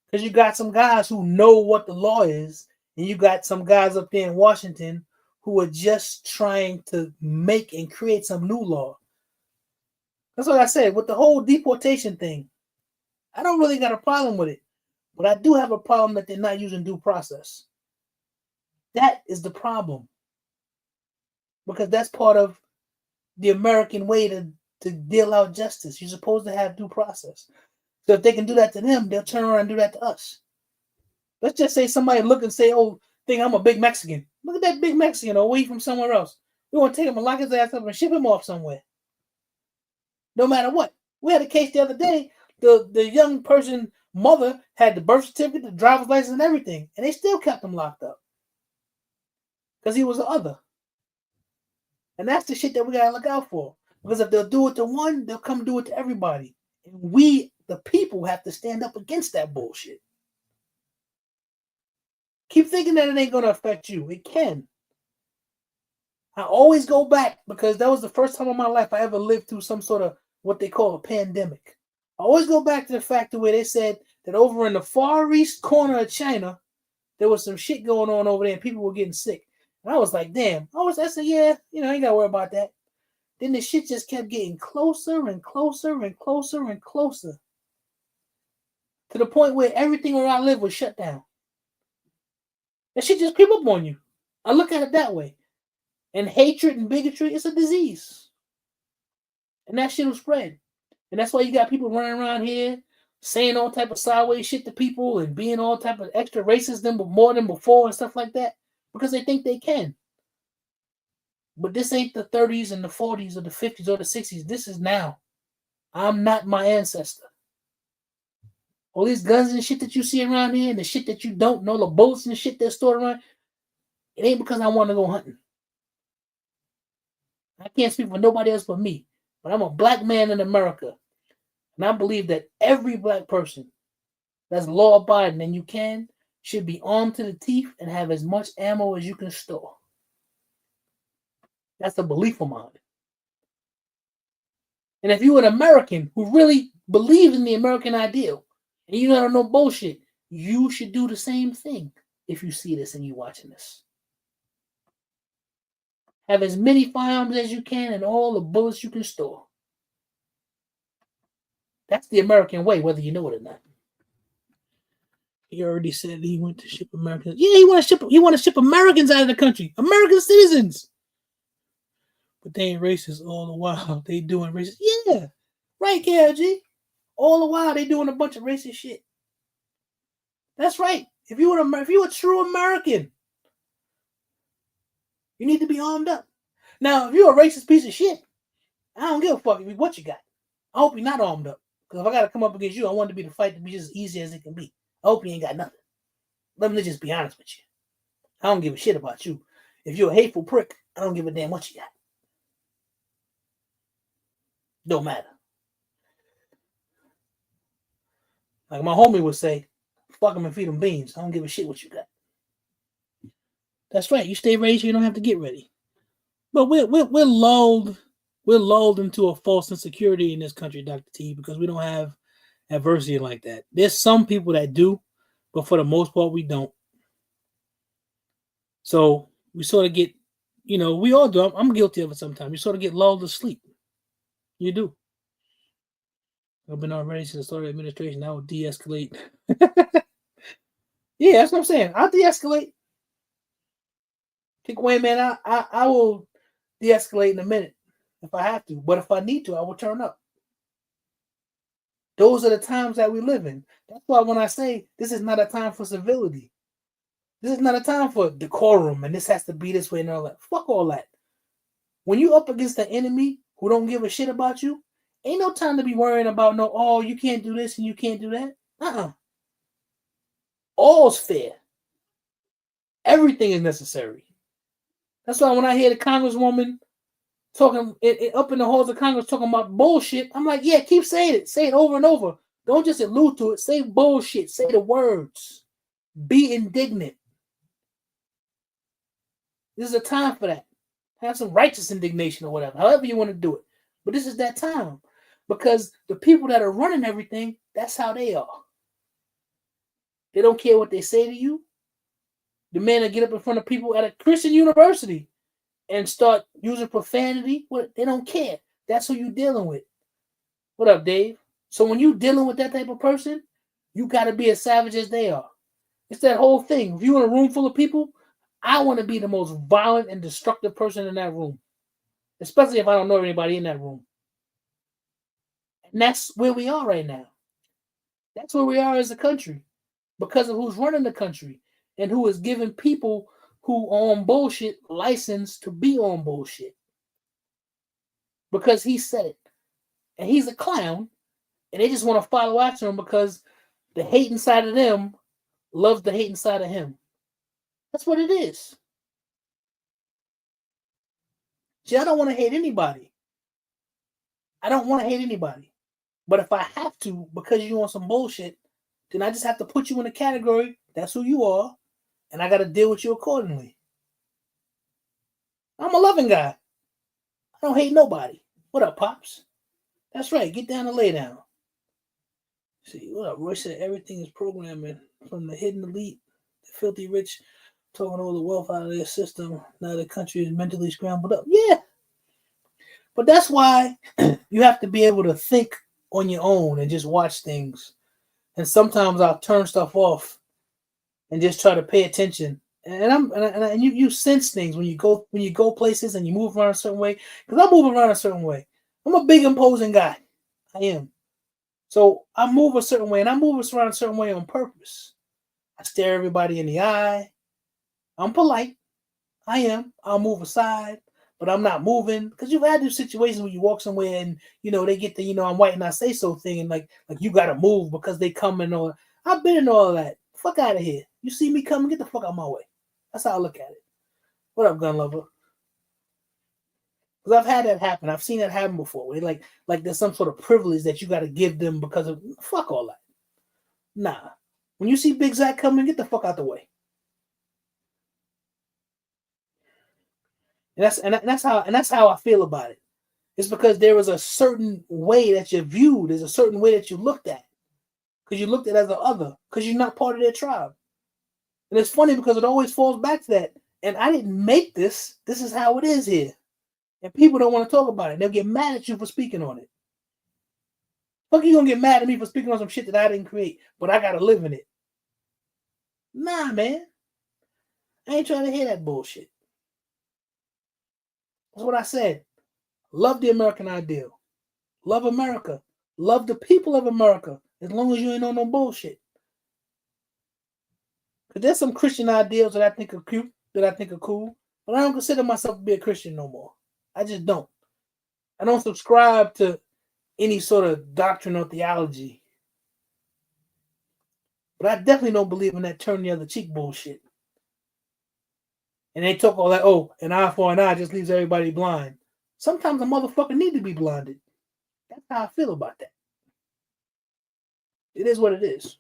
Because you got some guys who know what the law is, and you got some guys up there in Washington who are just trying to make and create some new law. That's what I said. With the whole deportation thing, I don't really got a problem with it. But I do have a problem that they're not using due process. That is the problem. Because that's part of the American way to deal out justice. You're supposed to have due process. So if they can do that to them, they'll turn around and do that to us. Let's just say somebody look and say, oh, think I'm a big Mexican. Look at that big Mexican away from somewhere else. We want to take him and lock his ass up and ship him off somewhere. No matter what. We had a case the other day. The young person mother had the birth certificate, the driver's license, and everything. And they still kept him locked up. Because he was the other. And that's the shit that we got to look out for. Because if they'll do it to one, they'll come do it to everybody. And we, the people, have to stand up against that bullshit. Keep thinking that it ain't going to affect you. It can. I always go back because that was the first time in my life I ever lived through some sort of what they call a pandemic. I always go back to the fact where they said that over in the far east corner of China, there was some shit going on over there and people were getting sick. And I was like, damn. I said, yeah, I ain't got to worry about that. Then the shit just kept getting closer and closer and closer and closer. To the point where everything where I live was shut down. That shit just creep up on you. I look at it that way. And hatred and bigotry is a disease. And that shit will spread. And that's why you got people running around here saying all type of sideways shit to people and being all type of extra racist than more than before and stuff like that. Because they think they can. But this ain't the 30s and the 40s or the 50s or the 60s. This is now. I'm not my ancestor. All these guns and shit that you see around here and the shit that you don't know, the bullets and shit that's stored around, it ain't because I want to go hunting. I can't speak for nobody else but me. But I'm a black man in America. And I believe that every black person that's law-abiding and you can should be armed to the teeth and have as much ammo as you can store. That's a belief of mine. And if you're an American who really believes in the American ideal and you don't know bullshit, you should do the same thing if you see this and you're watching this. Have as many firearms as you can and all the bullets you can store. That's the American way, whether you know it or not. He already said he went to ship Americans. Yeah, he want to ship Americans out of the country. American citizens. But they ain't racist all the while. They doing racist. Yeah. Right, KLG. All the while they doing a bunch of racist shit. That's right. If you're a true American, you need to be armed up. Now, if you're a racist piece of shit, I don't give a fuck what you got. I hope you're not armed up. Because if I got to come up against you, I want the fight to be just as easy as it can be. I hope you ain't got nothing. Let me just be honest with you. I don't give a shit about you. If you're a hateful prick, I don't give a damn what you got. Don't matter. Like my homie would say, fuck them and feed them beans. I don't give a shit what you got. That's right. You stay ready so you don't have to get ready. But we're lulled into a false insecurity in this country, Dr. T, because we don't have adversity like that. There's some people that do, but for the most part, we don't. So we sort of get, we all do. I'm guilty of it sometimes. You sort of get lulled to sleep. You do. I've been already since the start of administration. I will de-escalate. Yeah, that's what I'm saying. I'll de-escalate. Take away, man. I will de-escalate in a minute if I have to. But if I need to, I will turn up. Those are the times that we live in. That's why when I say this is not a time for civility, this is not a time for decorum, and this has to be this way and all that. Fuck all that. When you up against the enemy who don't give a shit about you, ain't no time to be worrying about you can't do this and you can't do that. All's fair. Everything is necessary. That's why when I hear the Congresswoman talking up in the halls of Congress talking about bullshit, I'm like, yeah, keep saying it. Say it over and over. Don't just allude to it. Say bullshit. Say the words. Be indignant. This is a time for that. Have some righteous indignation or whatever, however you want to do it. But this is that time. Because the people that are running everything, that's how they are. They don't care what they say to you. The man that get up in front of people at a Christian university and start using profanity, they don't care. That's who you dealing with. What up, Dave? So when you dealing with that type of person, you got to be as savage as they are. It's that whole thing. If you're in a room full of people, I want to be the most violent and destructive person in that room, especially if I don't know anybody in that room. And that's where we are right now. That's where we are as a country because of who's running the country and who is giving people who are on bullshit license to be on bullshit. Because he said it. And he's a clown. And they just want to follow after him because the hate inside of them loves the hate inside of him. That's what it is. See, I don't want to hate anybody. I don't want to hate anybody. But if I have to, because you're on some bullshit, then I just have to put you in a category. That's who you are. And I got to deal with you accordingly. I'm a loving guy. I don't hate nobody. What up, Pops? That's right. Get down and lay down. See, what up? Roy said everything is programming from the hidden elite, the filthy rich, talking all the wealth out of their system. Now the country is mentally scrambled up. Yeah. But that's why you have to be able to think on your own and just watch things. And sometimes I'll turn stuff off and just try to pay attention. And you sense things when you go places and you move around a certain way. Because I move around a certain way. I'm a big imposing guy. I am. So I move a certain way, and I move around a certain way on purpose. I stare everybody in the eye. I'm polite. I am. I'll move aside, but I'm not moving. Because you've had these situations where you walk somewhere and they get the I'm white and I say so thing, and like you gotta move because they come and all. I've been in all of that. Fuck out of here. You see me coming, get the fuck out of my way. That's how I look at it. What up, gun lover? Because I've had that happen. I've seen that happen before. Where like there's some sort of privilege that you got to give them because of fuck all that. Nah. When you see Big Zach coming, get the fuck out the way. And that's how I feel about it. It's because there is a certain way that you're viewed. There's a certain way that you looked at. Because you looked at as an other. Because you're not part of their tribe. And it's funny because it always falls back to that. And I didn't make this. This is how it is here. And people don't want to talk about it. They'll get mad at you for speaking on it. Fuck, you gonna get mad at me for speaking on some shit that I didn't create, but I gotta live in it. Nah, man. I ain't trying to hear that bullshit. That's what I said. Love the American ideal. Love America. Love the people of America as long as you ain't on no bullshit. Because there's some Christian ideals that I think are cute, that I think are cool, but I don't consider myself to be a Christian no more. I just don't. I don't subscribe to any sort of doctrine or theology. But I definitely don't believe in that turn the other cheek bullshit. And they talk all that, oh, an eye for an eye just leaves everybody blind. Sometimes a motherfucker need to be blinded. That's how I feel about that. It is what it is.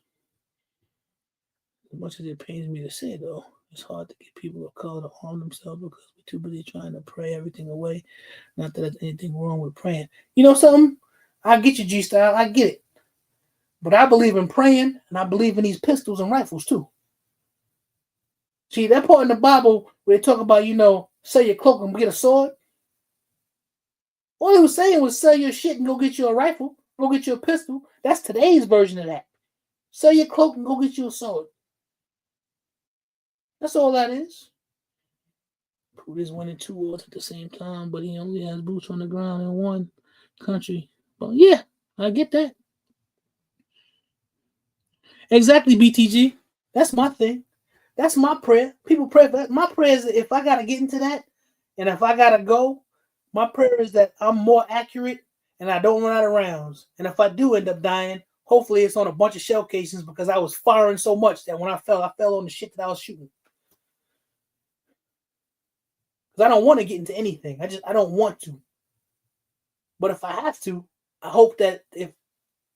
As much as it pains me to say, though, it's hard to get people of color to harm themselves because we're too busy trying to pray everything away. Not that there's anything wrong with praying. You know something? I get you, G-Style. I get it. But I believe in praying, and I believe in these pistols and rifles, too. See, that part in the Bible where they talk about, sell your cloak and get a sword. All he was saying was sell your shit and go get you a rifle, go get you a pistol. That's today's version of that. Sell your cloak and go get you a sword. That's all that is. Putin's winning 2 wars at the same time, but he only has boots on the ground in one country. But yeah, I get that. Exactly, BTG. That's my thing. That's my prayer. People pray for that. My prayer is that if I got to get into that and if I got to go, my prayer is that I'm more accurate and I don't run out of rounds. And if I do end up dying, hopefully it's on a bunch of shell casings because I was firing so much that when I fell on the shit that I was shooting. Because I don't want to get into anything. I don't want to. But if I have to, I hope that if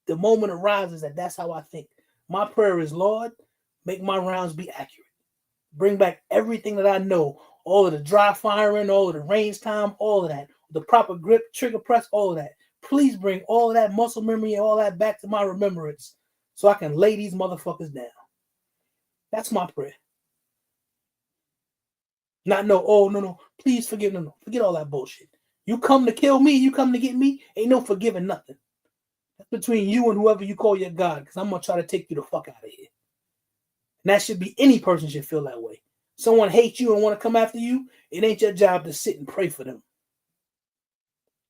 the moment arises that that's how I think. My prayer is, Lord, make my rounds be accurate. Bring back everything that I know. All of the dry firing, all of the range time, all of that. The proper grip, trigger press, all of that. Please bring all of that muscle memory and all that back to my remembrance so I can lay these motherfuckers down. That's my prayer. Not no, please forgive. No, forget all that bullshit. You come to kill me, you come to get me, ain't no forgiving nothing. That's between you and whoever you call your God, because I'm going to try to take you the fuck out of here. And that should be, any person should feel that way. Someone hates you and want to come after you, it ain't your job to sit and pray for them.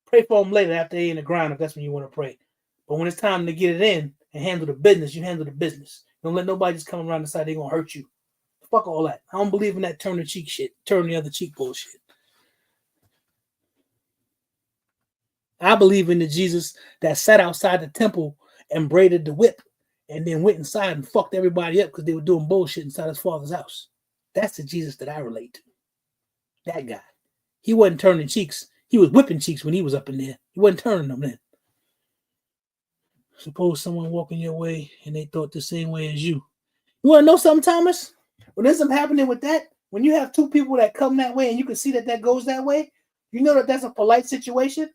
Pray for them later after they're in the ground if that's when you want to pray. But when it's time to get it in and handle the business, you handle the business. Don't let nobody just come around and decide they're going to hurt you. Fuck all that. I don't believe in that turn the cheek shit. Turn the other cheek bullshit. I believe in the Jesus that sat outside the temple and braided the whip and then went inside and fucked everybody up because they were doing bullshit inside his father's house. That's the Jesus that I relate to. That guy. He wasn't turning cheeks. He was whipping cheeks when he was up in there. He wasn't turning them then. Suppose someone walking your way and they thought the same way as you. You want to know something, Thomas? When there's something happening with that, when you have 2 people that come that way and you can see that goes that way, you know that that's a polite situation.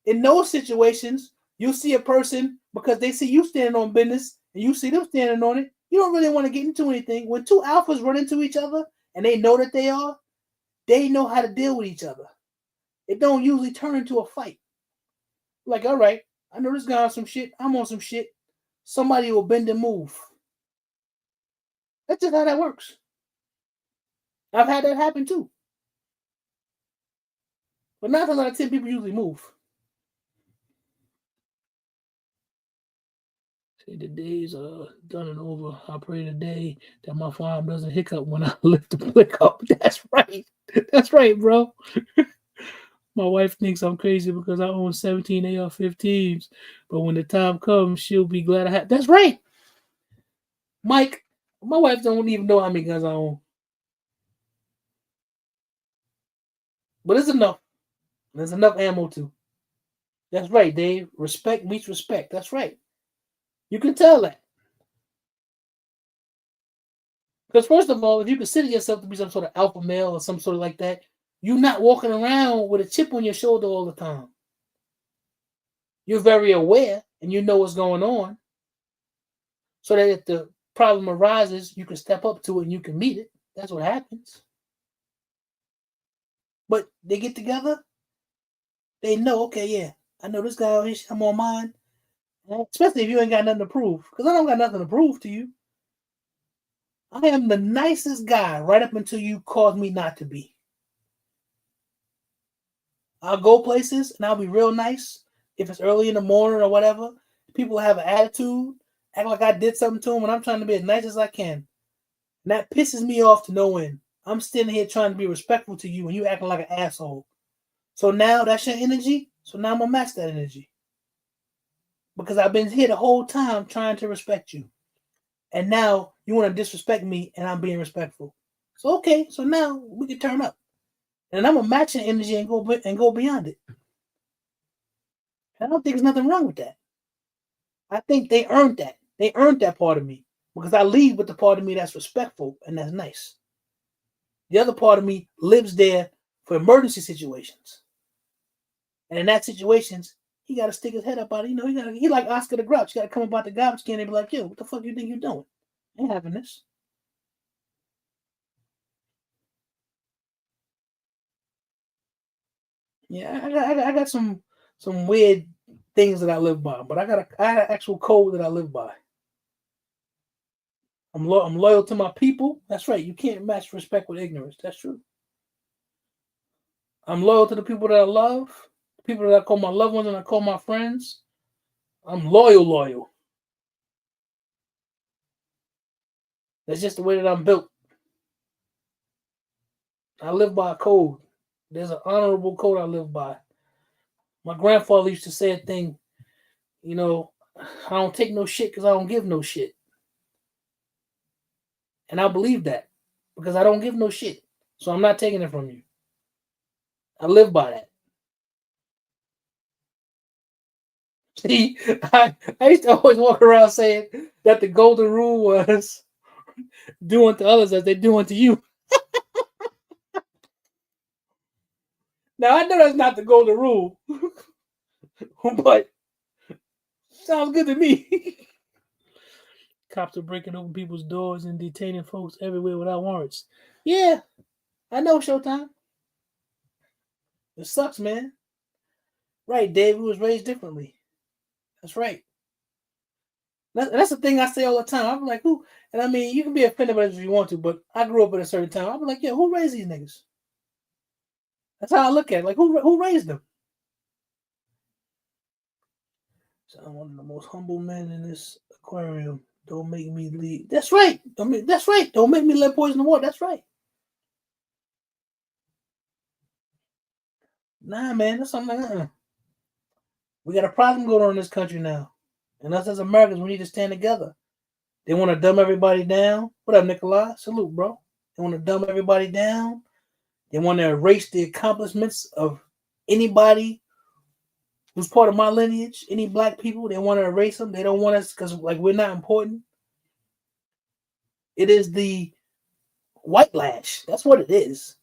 In those situations, you'll see a person because they see you standing on business and you see them standing on it. You don't really want to get into anything. When 2 alphas run into each other and they know that they know how to deal with each other. It don't usually turn into a fight. Like, all right, I know this guy on some shit. I'm on some shit. Somebody will bend and move. That's just how that works. I've had that happen too. But 9 times out of 10 people usually move. Say the days are done and over. I pray today that my farm doesn't hiccup when I lift the flick up. That's right. That's right, bro. My wife thinks I'm crazy because I own 17 AR-15s. But when the time comes, she'll be glad I have. That's right. Mike, my wife don't even know how many guns I own. But it's enough. There's enough ammo too. That's right, Dave. Respect meets respect. That's right. You can tell that. Because first of all, if you consider yourself to be some sort of alpha male or some sort of like that, you're not walking around with a chip on your shoulder all the time. You're very aware and you know what's going on. So that if the problem arises, you can step up to it and you can meet it. That's what happens. But they get together, they know, okay, yeah, I know this guy, I'm on mine. Especially if you ain't got nothing to prove. Because I don't got nothing to prove to you. I am the nicest guy right up until you cause me not to be. I'll go places and I'll be real nice if it's early in the morning or whatever. people have an attitude, act like I did something to them when I'm trying to be as nice as I can. And that pisses me off to no end. I'm standing here trying to be respectful to you and you acting like an asshole. So now that's your energy. So now I'm going to match that energy. Because I've been here the whole time trying to respect you. And now you want to disrespect me and I'm being respectful. So okay, so now we can turn up. And I'm going to match your energy and go beyond it. I don't think there's nothing wrong with that. I think they earned that. They earned that part of me. Because I lead with the part of me that's respectful and that's nice. The other part of me lives there for emergency situations. And in that situations, he got to stick his head up out. He like Oscar the Grouch. You got to come up out the garbage can and be like, yo, what the fuck you think you're doing? I ain't having this. Yeah, I got some weird things that I live by, but I got an actual code that I live by. I'm loyal to my people. That's right. You can't match respect with ignorance. That's true. I'm loyal to the people that I love, the people that I call my loved ones and I call my friends. I'm loyal. That's just the way that I'm built. I live by a code. There's an honorable code I live by. My grandfather used to say a thing, I don't take no shit because I don't give no shit. And I believe that because I don't give no shit. So I'm not taking it from you. I live by that. See, I used to always walk around saying that the golden rule was do unto others as they do unto you. Now, I know that's not the golden rule, but sounds good to me. Cops are breaking open people's doors and detaining folks everywhere without warrants. Yeah, I know, Showtime. It sucks, man. Right, Dave, we was raised differently. That's right. That's the thing I say all the time. I'm like, who? And I mean, you can be offended by it if you want to, but I grew up at a certain time. I'm like, yeah, who raised these niggas? That's how I look at it. Like, who raised them? So I'm one of the most humble men in this aquarium. Don't make me leave. That's right. That's right. Don't make me let poison the water. That's right. Nah, man, that's something like we got a problem going on in this country now. And us as Americans, we need to stand together. They want to dumb everybody down. What up, Nikolai? Salute, bro. They want to dumb everybody down. They want to erase the accomplishments of anybody who's part of my lineage, any black people. They want to erase them. They don't want us because we're not important. It is the white lash. That's what it is.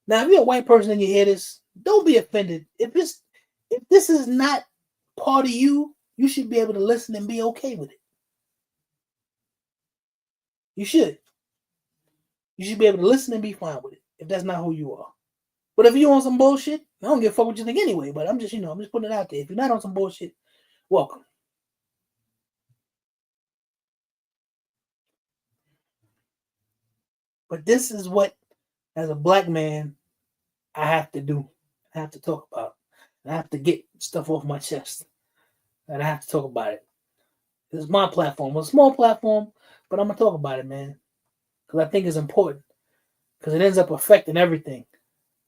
Now, if you're a white person and you hear this, don't be offended. If this is not part of you, you should be able to listen and be okay with it. You should. You should be able to listen and be fine with it if that's not who you are. But if you on some bullshit, I don't give a fuck what you think anyway. But I'm just putting it out there. If you're not on some bullshit, welcome. But this is what, as a black man, I have to do. I have to talk about. I have to get stuff off my chest. And I have to talk about it. This is my platform. It's a small platform, but I'm going to talk about it, man. Because I think it's important. Because it ends up affecting everything.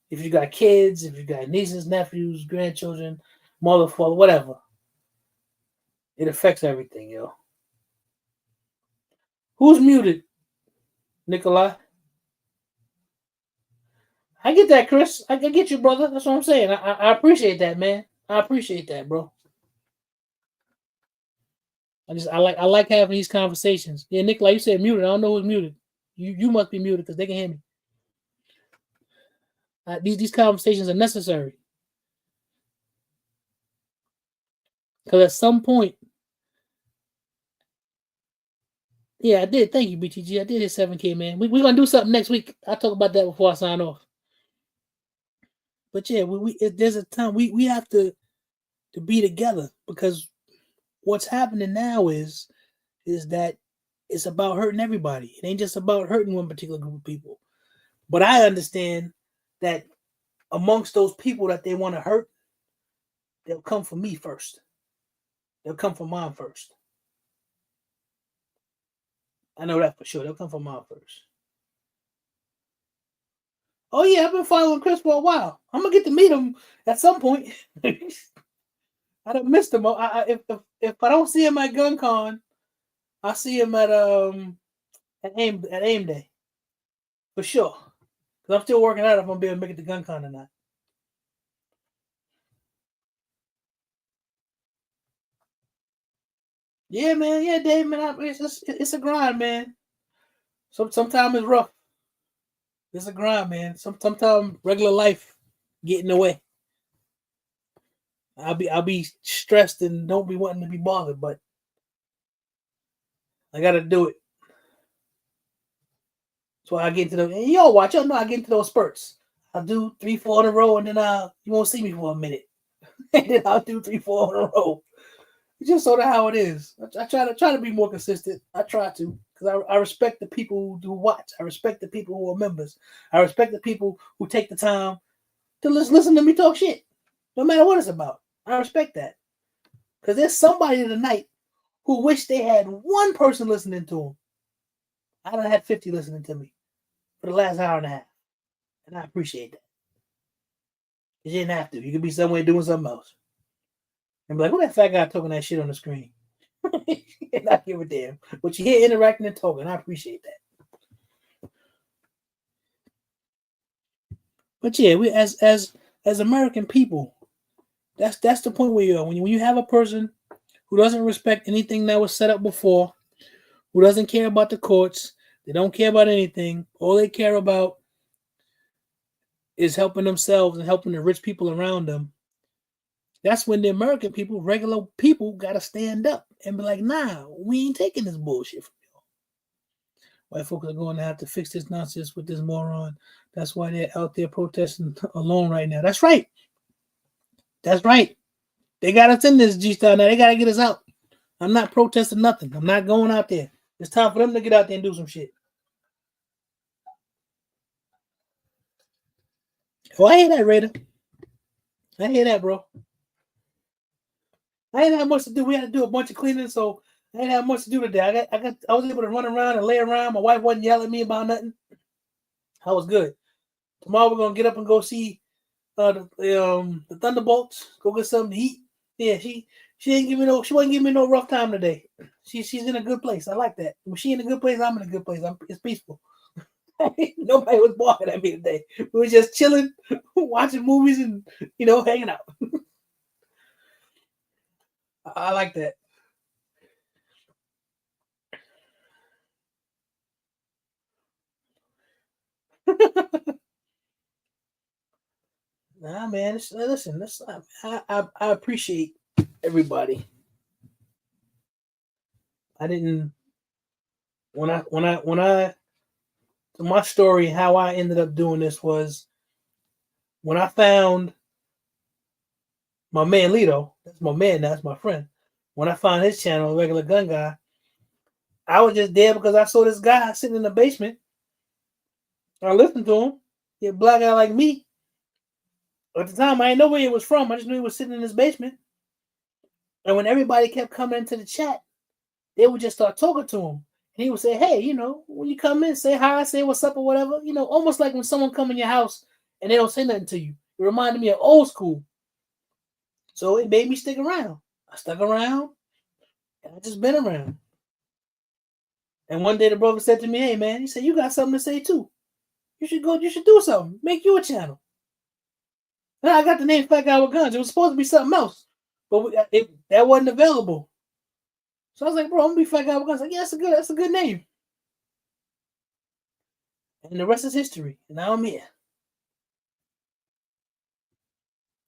If you got kids, if you got nieces, nephews, grandchildren, mother, father, whatever. It affects everything, yo. Who's muted? Nikolai? I get that, Chris. I get you, brother. That's what I'm saying. I appreciate that, man. I appreciate that, bro. I like having these conversations. Yeah, Nikolai, you said muted. I don't know who's muted. You must be muted because they can hear me. These conversations are necessary. Because at some point, yeah, I did. Thank you, BTG. I did hit 7K, man. We're going to do something next week. I'll talk about that before I sign off. But yeah, there's a time we have to be together because what's happening now is that it's about hurting everybody. It ain't just about hurting one particular group of people. But I understand that amongst those people that they want to hurt, they'll come for me first. They'll come for mine first. I know that for sure. They'll come for mine first. Oh yeah, I've been following Chris for a while. I'm gonna get to meet him at some point. I don't miss him. If I don't see him at GunCon, I see him at AIM Day for sure. Cause I'm still working out if I'm gonna be able to make it to GunCon or not. Yeah, man. Yeah, Dave, man. It's a grind, man. Sometimes it's rough. It's a grind, man. Sometimes regular life get in the way. I'll be stressed and don't be wanting to be bothered, but I gotta do it. That's why I get into those. And y'all watch, y'all know I get into those spurts. I'll do 3, 4 in a row, and then you won't see me for a minute, and then I'll do 3, 4 in a row. It's just sort of how it is. I try to be more consistent. I try to, because I respect the people who watch. I respect the people who are members. I respect the people who take the time to listen to me talk shit, no matter what it's about. I respect that, because there's somebody tonight who wish they had one person listening to them. I done had 50 listening to me for the last hour and a half, and I appreciate that. You didn't have to. You could be somewhere doing something else and be like, "Who that fat guy talking that shit on the screen?" And I give a damn. But you're here interacting and talking. I appreciate that. But yeah, we as American people, that's the point where you are. When you have a person who doesn't respect anything that was set up before, who doesn't care about the courts, they don't care about anything. All they care about is helping themselves and helping the rich people around them. That's when the American people, regular people, gotta stand up and be like, "Nah, we ain't taking this bullshit from y'all." White folks are going to have to fix this nonsense with this moron. That's why they're out there protesting alone right now. That's right. That's right. They got us in this G-Style now. They got to get us out. I'm not protesting nothing. I'm not going out there. It's time for them to get out there and do some shit. Oh, I hear that, Raider. I hear that, bro. I didn't have much to do. We had to do a bunch of cleaning, so I didn't have much to do today. I was able to run around and lay around. My wife wasn't yelling at me about nothing. I was good. Tomorrow we're gonna get up and go see the Thunderbolts. Go get something to eat. Yeah, she wasn't giving me no rough time today. She's in a good place. I like that. When she in a good place, I'm in a good place. It's peaceful. Nobody was barking at me today. We were just chilling, watching movies, and hanging out. I like that. Nah, man. Listen. I appreciate everybody. I didn't when I my story, how I ended up doing this was when I found my man Lito. That's my man. That's my friend. When I found his channel, Regular Gun Guy, I was just there because I saw this guy sitting in the basement. I listened to him. He a black guy like me. At the time, I didn't know where he was from. I just knew he was sitting in his basement. And when everybody kept coming into the chat, they would just start talking to him. And he would say, "Hey, when you come in, say hi, say what's up or whatever. Almost like when someone come in your house and they don't say nothing to you. It reminded me of old school. So it made me stick around. I stuck around, and I just been around. And one day the brother said to me, "Hey, man," he said, "you got something to say too. You should do something. Make you a channel." And I got the name Fat Guy with Guns. It was supposed to be something else, but that wasn't available. So I was like, "Bro, I'm gonna be Fat Guy with Guns." Like, yeah, that's a good name. And the rest is history. And now I'm here.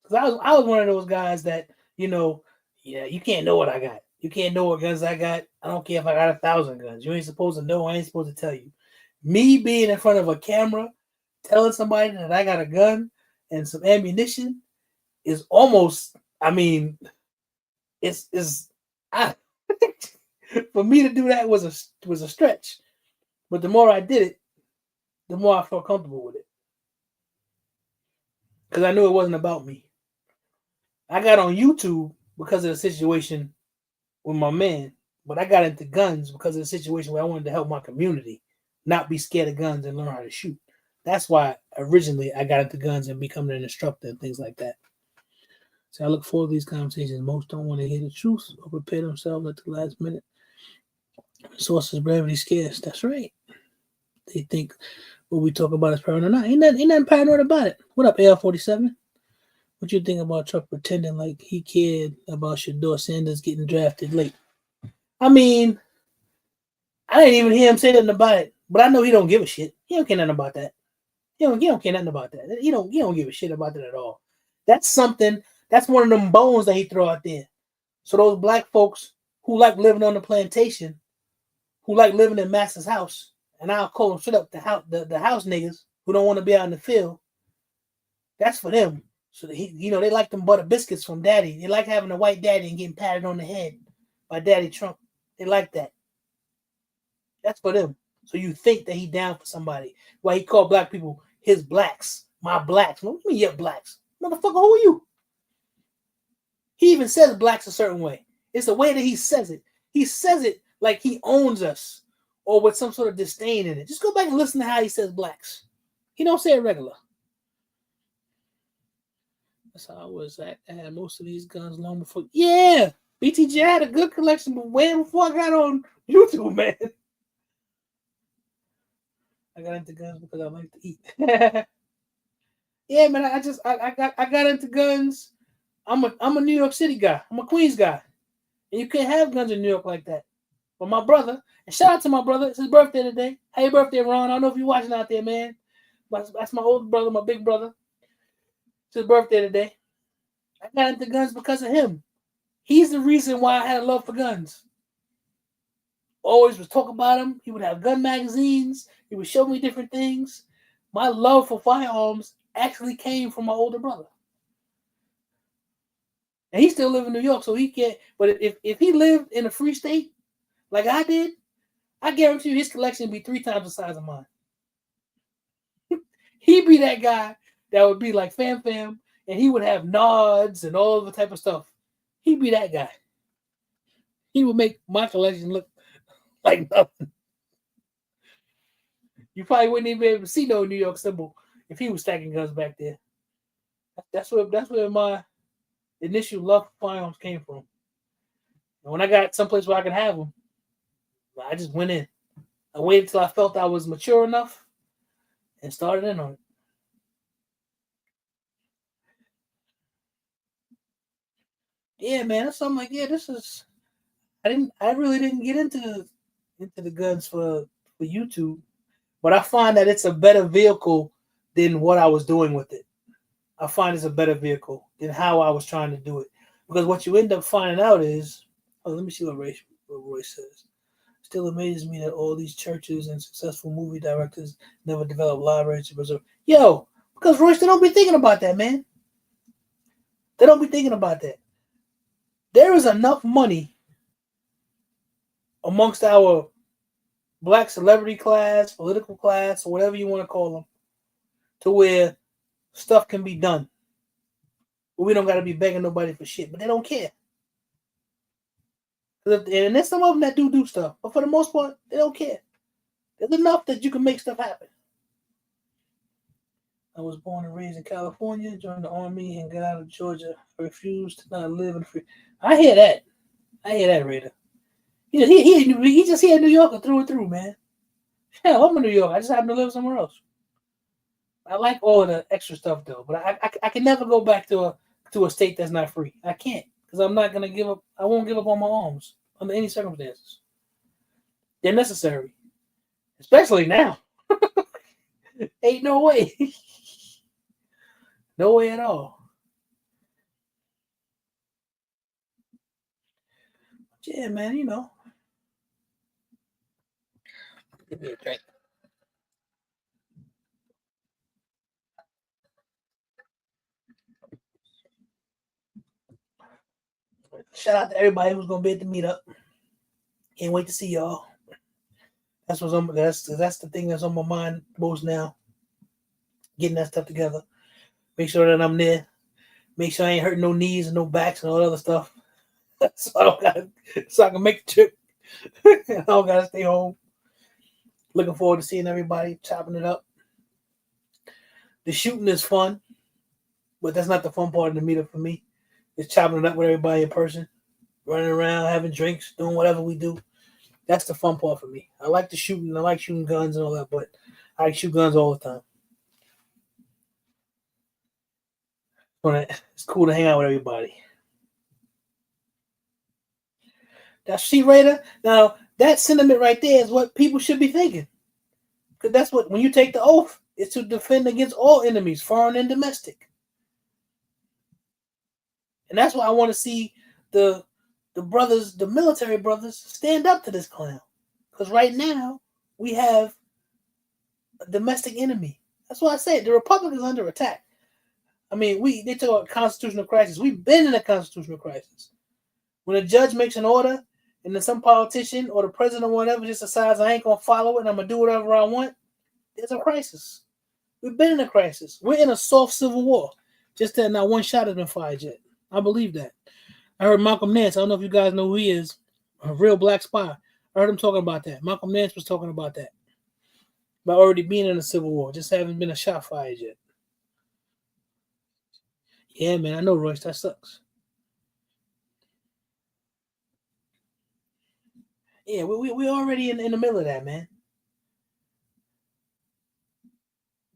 Because I was one of those guys that, you can't know what I got. You can't know what guns I got. I don't care if I got 1,000 guns. You ain't supposed to know. I ain't supposed to tell you. Me being in front of a camera, telling somebody that I got a gun and some ammunition is almost, it's for me to do that was a stretch. But the more I did it, the more I felt comfortable with it. Because I knew it wasn't about me. I got on YouTube because of the situation with my man, but I got into guns because of the situation where I wanted to help my community, not be scared of guns and learn how to shoot. That's why originally I got into guns and becoming an instructor and things like that. So I look forward to these conversations. Most don't want to hear the truth or prepare themselves at the last minute. Sources brevity scarce. That's right. They think what we talk about is paranoid. No, ain't nothing paranoid about it. What up, AR-47? What you think about Trump pretending like he cared about Shador Sanders getting drafted late? I mean, I didn't even hear him say nothing about it, but I know he don't give a shit. He don't care nothing about that. He don't care nothing about that. He don't give a shit about that at all. That's something. That's one of them bones that he throw out there. So those black folks who like living on the plantation, who like living in Master's house, and I'll call them straight up the house niggas who don't want to be out in the field. That's for them. So they like them butter biscuits from daddy. They like having a white daddy and getting patted on the head by Daddy Trump. They like that. That's for them. So you think that he down for somebody. Why he called black people his blacks, my blacks. What do you mean your blacks? Motherfucker, who are you? He even says blacks a certain way. It's the way that he says it. He says it like he owns us or with some sort of disdain in it. Just go back and listen to how he says blacks. He don't say it regular. That's how I was at. I had most of these guns long before. Yeah, BTG had a good collection, but way before I got on YouTube, man. I got into guns because I like to eat. Yeah, man. I got into guns. I'm a New York City guy. I'm a Queens guy, and you can't have guns in New York like that. But my brother, and shout out to my brother. It's his birthday today. Happy birthday, Ron. I don't know if you're watching out there, man. That's my older brother, my big brother. It's his birthday today. I got into guns because of him. He's the reason why I had a love for guns. Always was talk about him. He would have gun magazines. He would show me different things. My love for firearms actually came from my older brother. And he still lives in New York, so he can't. But if he lived in a free state like I did, I guarantee you his collection would be 3 times the size of mine. He'd be that guy that would be like Fam Fam, and he would have nods and all the type of stuff. He'd be that guy. He would make my collection look like nothing. You probably wouldn't even be able to see no New York symbol if he was stacking guns back there. That's where my initial love for firearms came from. And when I got someplace where I could have them, I just went in. I waited till I felt I was mature enough and started in on it. Yeah, man. So I'm like, yeah, this is. I really didn't get into the guns for YouTube, but I find that it's a better vehicle than what I was doing with it. I find it's a better vehicle than how I was trying to do it. Because what you end up finding out is, let me see what Roy says. Still amazes me that all these churches and successful movie directors never develop libraries to preserve. Yo, because Royce, they don't be thinking about that, man. They don't be thinking about that. There is enough money amongst our black celebrity class, political class, or whatever you want to call them, to where stuff can be done. But we don't got to be begging nobody for shit. But they don't care. And there's some of them that do stuff. But for the most part, they don't care. There's enough that you can make stuff happen. I was born and raised in California, joined the Army, and got out of Georgia. I refused to not live in free. I hear that. Raider. He just here in New York through and through, man. Hell, I'm in New York. I just happen to live somewhere else. I like all of the extra stuff though, but I can never go back to a state that's not free. I can't, because I'm not gonna give up. I won't give up on my arms under any circumstances. They're necessary, especially now. Ain't no way. No way at all. Yeah, man, you know. Give me a drink. Shout out to everybody who's gonna be at the meetup. Can't wait to see y'all. That's the thing that's on my mind most now. Getting that stuff together. Make sure that I'm there. Make sure I ain't hurting no knees and no backs and all that other stuff. so I can make the trip. I don't gotta stay home. Looking forward to seeing everybody, chopping it up. The shooting is fun, but that's not the fun part of the meetup for me. It's chopping it up with everybody in person, running around, having drinks, doing whatever we do. That's the fun part for me. I like the shooting. I like shooting guns and all that, but I shoot guns all the time. It's cool to hang out with everybody. That's She Raider. Now, that sentiment right there is what people should be thinking. Because that's what, when you take the oath, it's to defend against all enemies, foreign and domestic. And that's why I want to see the brothers, the military brothers, stand up to this clown. Because right now, we have a domestic enemy. That's why I say the Republic is under attack. I mean, they talk about constitutional crisis. We've been in a constitutional crisis. When a judge makes an order, and then some politician or the president or whatever just decides I ain't gonna follow it and I'm gonna do whatever I want, there's a crisis. We've been in a crisis. We're in a soft civil war. Just that not one shot has been fired yet. I believe that. I heard Malcolm Nance. I don't know if you guys know who he is. A real black spy. I heard him talking about that. Malcolm Nance was talking about that. About already being in a civil war. Just haven't been a shot fired yet. Yeah, man. I know, Royce. That sucks. Yeah, we already in the middle of that, man.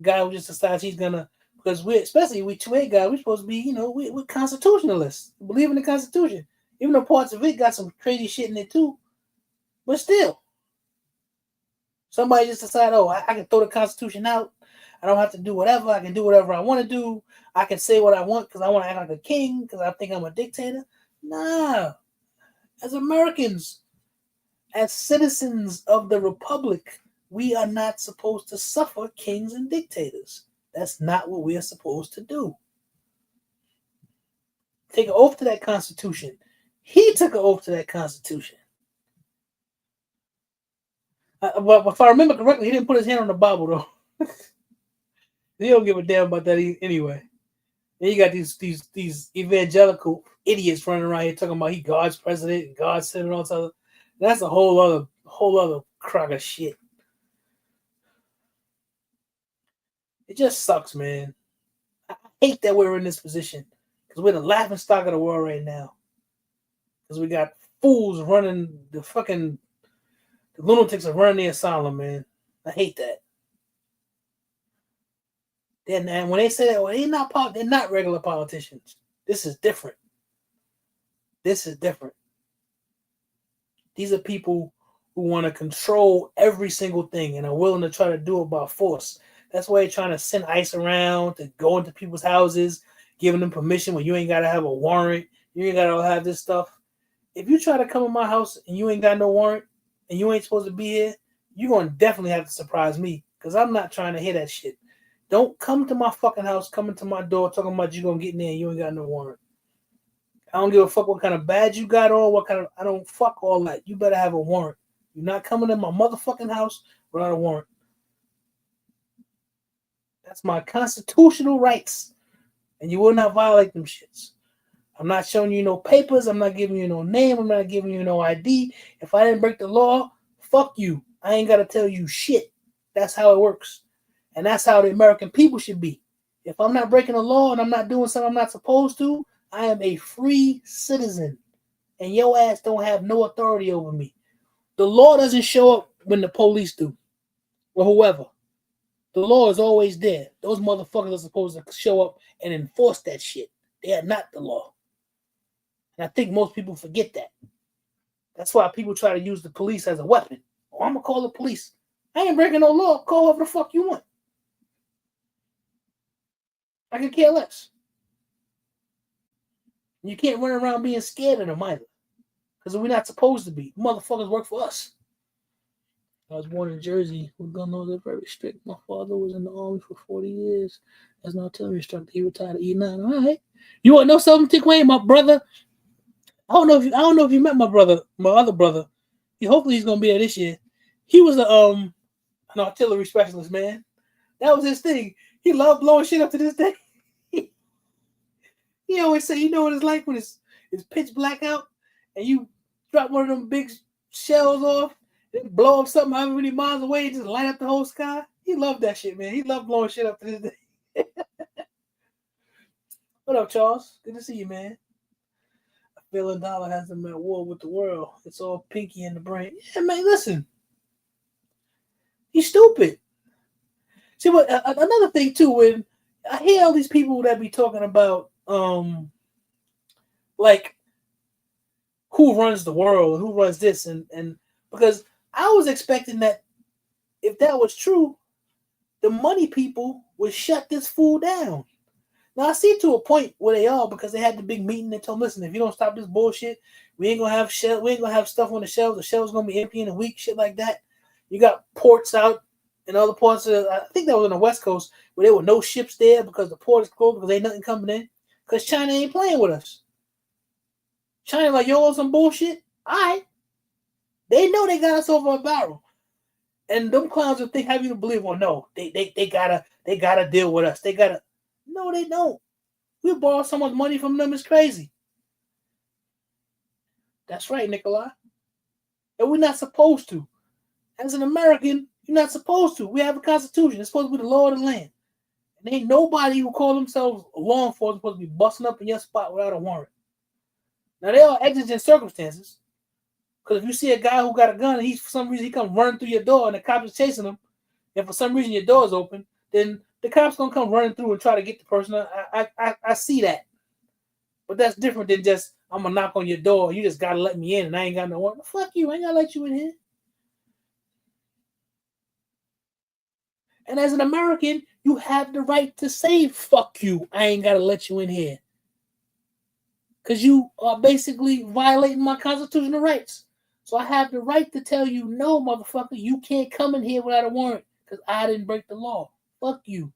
Guy who just decides he's gonna, because we, especially we 2A guys, we're supposed to be, we're constitutionalists. We believe in the Constitution. Even though parts of it got some crazy shit in it too. But still. Somebody just decided, I can throw the Constitution out. I don't have to do whatever. I can do whatever I want to do. I can say what I want because I want to act like a king because I think I'm a dictator. Nah. As Americans, as citizens of the Republic, we are not supposed to suffer kings and dictators. That's not what we are supposed to do. Take an oath to that Constitution. He took an oath to that Constitution. But if I remember correctly, he didn't put his hand on the Bible, though. He don't give a damn about that anyway. Then you got these evangelical idiots running around here talking about he God's president and God's Senate and all that. That's a whole other crock of shit. It just sucks, man. I hate that we're in this position because we're the laughing stock of the world right now. Because we got fools running the lunatics are running the asylum, man. I hate that. And when they say that, they're not regular politicians. This is different. These are people who want to control every single thing and are willing to try to do it by force. That's why they're trying to send ICE around to go into people's houses, giving them permission when you ain't got to have a warrant. You ain't got to have this stuff. If you try to come in my house and you ain't got no warrant and you ain't supposed to be here, you're going to definitely have to surprise me because I'm not trying to hear that shit. Don't come to my fucking house, come into my door talking about you going to get in there and you ain't got no warrant. I don't give a fuck what kind of badge you got on, I don't fuck all that. You better have a warrant. You're not coming in my motherfucking house without a warrant. That's my constitutional rights. And you will not violate them shits. I'm not showing you no papers. I'm not giving you no name. I'm not giving you no ID. If I didn't break the law, fuck you. I ain't got to tell you shit. That's how it works. And that's how the American people should be. If I'm not breaking the law and I'm not doing something I'm not supposed to, I am a free citizen. And your ass don't have no authority over me. The law doesn't show up when the police do. Or whoever. The law is always there. Those motherfuckers are supposed to show up and enforce that shit. They are not the law. And I think most people forget that. That's why people try to use the police as a weapon. Oh, I'm going to call the police. I ain't breaking no law. Call whoever the fuck you want. I can care less. You can't run around being scared of them either. Because we're not supposed to be. Motherfuckers work for us. I was born in Jersey. We're gun laws are very strict. My father was in the army for 40 years as an artillery instructor. He retired at E9. All right. You want to know something, Tick Wayne? My brother. I don't know if you met my brother, my other brother. Hopefully he's gonna be there this year. He was an artillery specialist, man. That was his thing. He loved blowing shit up to this day. He always say, you know what it's like when it's pitch black out and you drop one of them big shells off, and blow up something however many miles away, and just light up the whole sky. He loved that shit, man. He loved blowing shit up to this day. What up, Charles? Good to see you, man. $1 billion has them at war with the world. It's all pinky in the brain. Yeah, man, listen. He's stupid. See, what another thing too, when I hear all these people that be talking about like who runs the world, who runs this, and because I was expecting that if that was true, the money people would shut this fool down. Now I see to a point where they are, because they had the big meeting and told them, listen, if you don't stop this bullshit, we ain't gonna have stuff on the shelves. The shelves gonna be empty in a week, shit like that. You got ports out in other parts of I think that was on the West Coast where there were no ships there because the port is closed because ain't nothing coming in. Because China ain't playing with us. China like, yo, some bullshit. Alright. They know they got us over a barrel. And them clowns will think, have you to believe, well, no, they gotta deal with us. No, they don't. We borrow someone's money from them is crazy. That's right, Nikolai. And we're not supposed to. As an American, you're not supposed to. We have a constitution. It's supposed to be the law of the land. And ain't nobody who call themselves law enforcement supposed to be busting up in your spot without a warrant. Now, there are exigent circumstances. Because if you see a guy who got a gun and for some reason he comes running through your door and the cops is chasing him, and for some reason your door is open, then the cops gonna come running through and try to get the person. I see that, but that's different than just I'm gonna knock on your door. You just gotta let me in, and I ain't got no warrant. Fuck you! I ain't gotta let you in here. And as an American, you have the right to say "fuck you." I ain't gotta let you in here because you are basically violating my constitutional rights. So I have the right to tell you, no, motherfucker, you can't come in here without a warrant because I didn't break the law. Fuck you.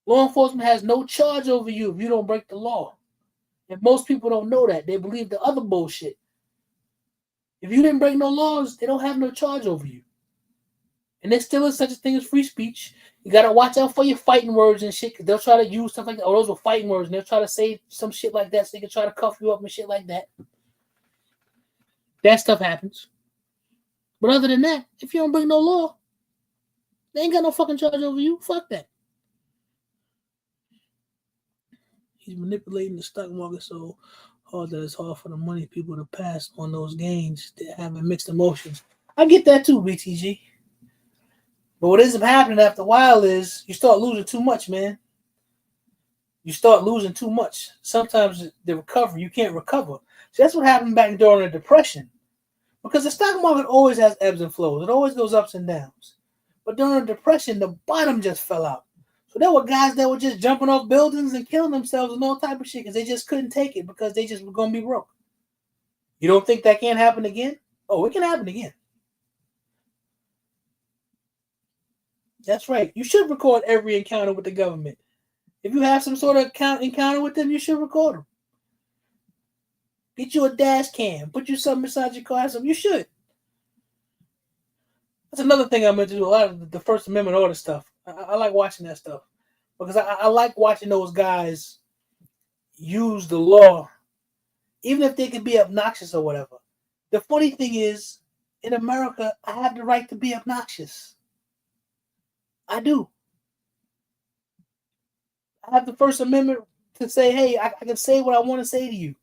Law enforcement has no charge over you if you don't break the law. And most people don't know that. They believe the other bullshit. If you didn't break no laws, they don't have no charge over you. And there still is such a thing as free speech. You got to watch out for your fighting words and shit, because they'll try to use stuff like that. Oh, those were fighting words. And they'll try to say some shit like that so they can try to cuff you up and shit like that. That stuff happens. But other than that, if you don't break no law, they ain't got no fucking charge over you. Fuck that. He's manipulating the stock market so hard that it's hard for the money people to pass on those gains. They're having mixed emotions. I get that too, BTG. But what ends up happening after a while is you start losing too much, man. You start losing too much. Sometimes the recovery, you can't recover. So that's what happened back during the Depression. Because the stock market always has ebbs and flows. It always goes ups and downs. But during the Depression, the bottom just fell out. So there were guys that were just jumping off buildings and killing themselves and all type of shit because they just couldn't take it because they just were going to be broke. You don't think that can't happen again? Oh, it can happen again. That's right. You should record every encounter with the government. If you have some sort of encounter with them, you should record them. Get you a dash cam. Put you something inside your car. You should. That's another thing I'm going to do. A lot of the First Amendment order stuff. I like watching that stuff. Because I like watching those guys use the law, even if they can be obnoxious or whatever. The funny thing is, in America, I have the right to be obnoxious. I do. I have the First Amendment to say, hey, I can say what I want to say to you.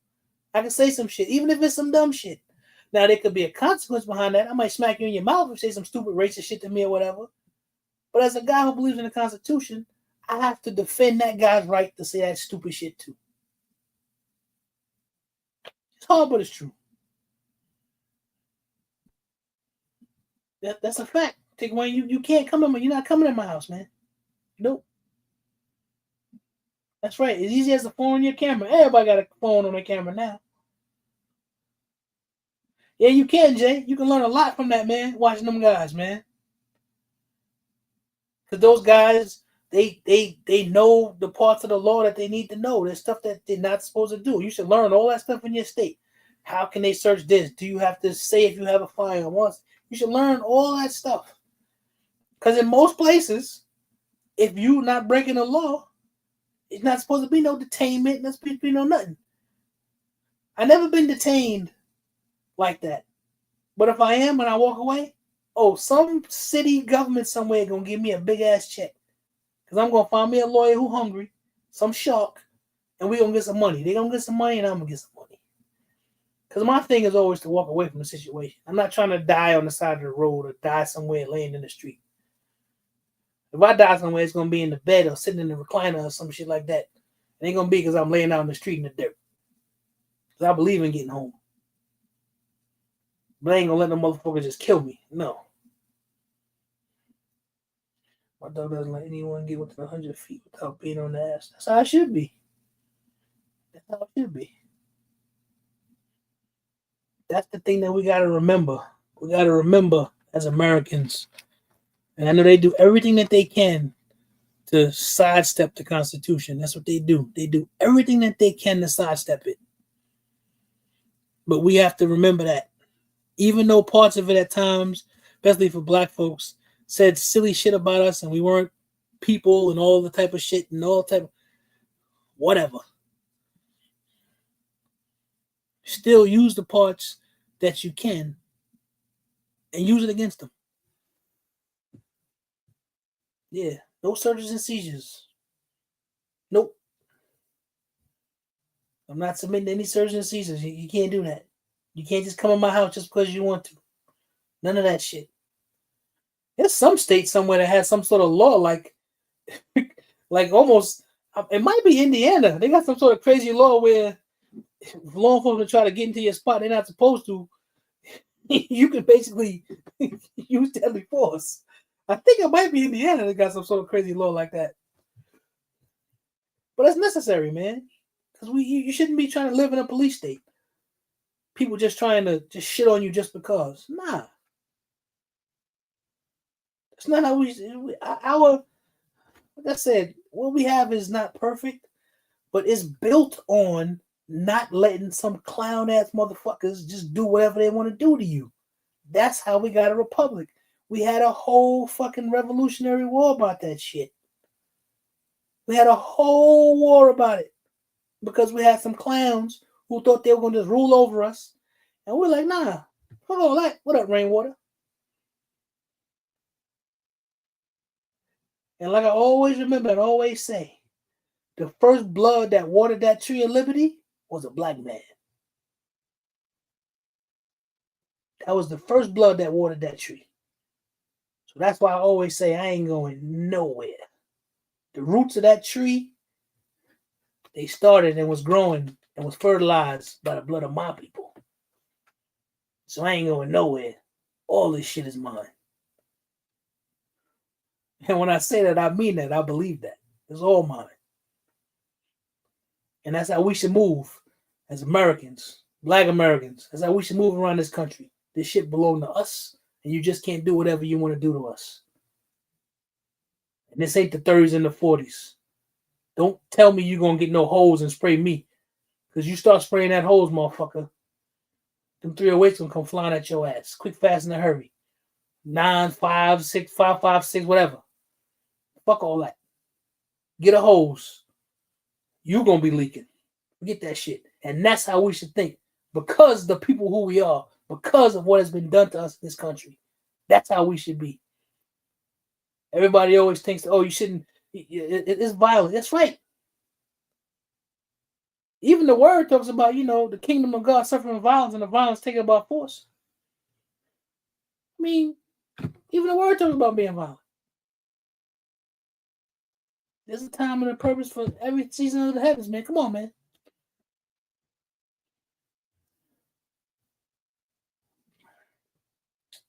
I can say some shit, even if it's some dumb shit. Now, there could be a consequence behind that. I might smack you in your mouth if you say some stupid racist shit to me or whatever. But as a guy who believes in the Constitution, I have to defend that guy's right to say that stupid shit too. It's hard, but it's true. That's a fact. Take away, you can't come in. You're not coming in my house, man. Nope. That's right. It's easy as a phone on your camera. Everybody got a phone on their camera now. Yeah, you can, Jay. You can learn a lot from that, man. Watching them guys, man. Because those guys, they know the parts of the law that they need to know. There's stuff that they're not supposed to do. You should learn all that stuff in your state. How can they search this? Do you have to say if you have a firearm once? You should learn all that stuff. Because in most places, if you're not breaking the law, it's not supposed to be no detainment. Not supposed to be no nothing. I never been detained like that. But if I am and I walk away, oh, some city government somewhere gonna give me a big ass check. Because I'm gonna find me a lawyer who hungry, some shark, and we gonna get some money. They gonna get some money and I'm gonna get some money. Because my thing is always to walk away from the situation. I'm not trying to die on the side of the road or die somewhere laying in the street. If I die somewhere, it's gonna be in the bed or sitting in the recliner or some shit like that. It ain't gonna be because I'm laying out in the street in the dirt. Because I believe in getting home. But I ain't gonna let no motherfucker just kill me. No. My dog doesn't let anyone get within 100 feet without being on the ass. That's how it should be. That's how it should be. That's the thing that we gotta remember. We gotta remember as Americans. And I know they do everything that they can to sidestep the Constitution. That's what they do. They do everything that they can to sidestep it. But we have to remember that. Even though parts of it at times, especially for black folks, said silly shit about us and we weren't people and all the type of shit and all type of whatever. Still use the parts that you can and use it against them. Yeah, no searches and seizures. Nope. I'm not submitting any searches and seizures. You can't do that. You can't just come in my house just because you want to. None of that shit. There's some state somewhere that has some sort of law like almost, it might be Indiana. They got some sort of crazy law where if law enforcement try to get into your spot, they're not supposed to. You can basically use deadly force. I think it might be Indiana that got some sort of crazy law like that. But that's necessary, man. Because you shouldn't be trying to live in a police state. People just trying to just shit on you just because. Nah. It's not how like I said, what we have is not perfect, but it's built on not letting some clown ass motherfuckers just do whatever they want to do to you. That's how we got a republic. We had a whole fucking revolutionary war about that shit. We had a whole war about it because we had some clowns who thought they were going to just rule over us. And we're like, nah, fuck all that. What up, Rainwater? And like I always remember and always say, the first blood that watered that tree of liberty was a black man. That was the first blood that watered that tree. So that's why I always say I ain't going nowhere. The roots of that tree, they started and was growing and was fertilized by the blood of my people. So I ain't going nowhere. All this shit is mine. And when I say that, I mean that. I believe that. It's all mine. And that's how we should move as Americans, black Americans. That's how we should move around this country. This shit belongs to us, and you just can't do whatever you want to do to us. And this ain't the 30s and the 40s. Don't tell me you're going to get no hose and spray me. Because you start spraying that hose, motherfucker, them 308s going to come flying at your ass. Quick, fast, in a hurry. 9, 5, 6, 5, 5, 6, whatever. Fuck all that. Get a hose. You're going to be leaking. Forget that shit. And that's how we should think. Because the people who we are, because of what has been done to us in this country. That's how we should be. Everybody always thinks, oh, you shouldn't. It's violent. That's right. Even the word talks about, the kingdom of God suffering violence and the violence taken by force. I mean, even the word talks about being violent. There's a time and a purpose for every season of the heavens, man. Come on, man.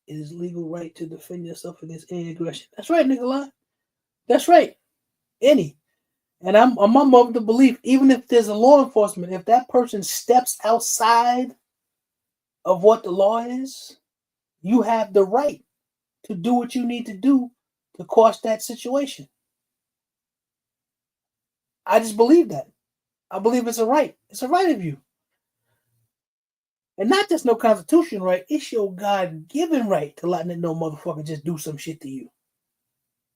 It is legal right to defend yourself against any aggression. That's right, Nikolai. That's right. Any. And I'm of the belief, even if there's a law enforcement, if that person steps outside of what the law is, you have the right to do what you need to do to quash that situation. I just believe that. I believe it's a right. It's a right of you. And not just no constitution right, it's your God-given right to let no motherfucker just do some shit to you.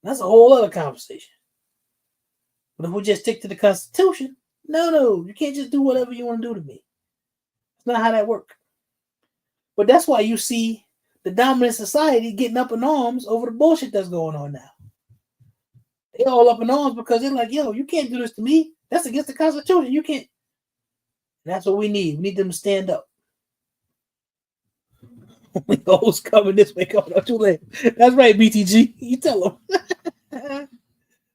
That's a whole other conversation. But if we just stick to the Constitution, no, you can't just do whatever you want to do to me. It's not how that works. But that's why you see the dominant society getting up in arms over the bullshit that's going on now. They all up in arms because they're like, yo, you can't do this to me. That's against the Constitution. You can't. And that's what we need. We need them to stand up. Those coming this way, coming up too late. That's right, BTG. You tell them.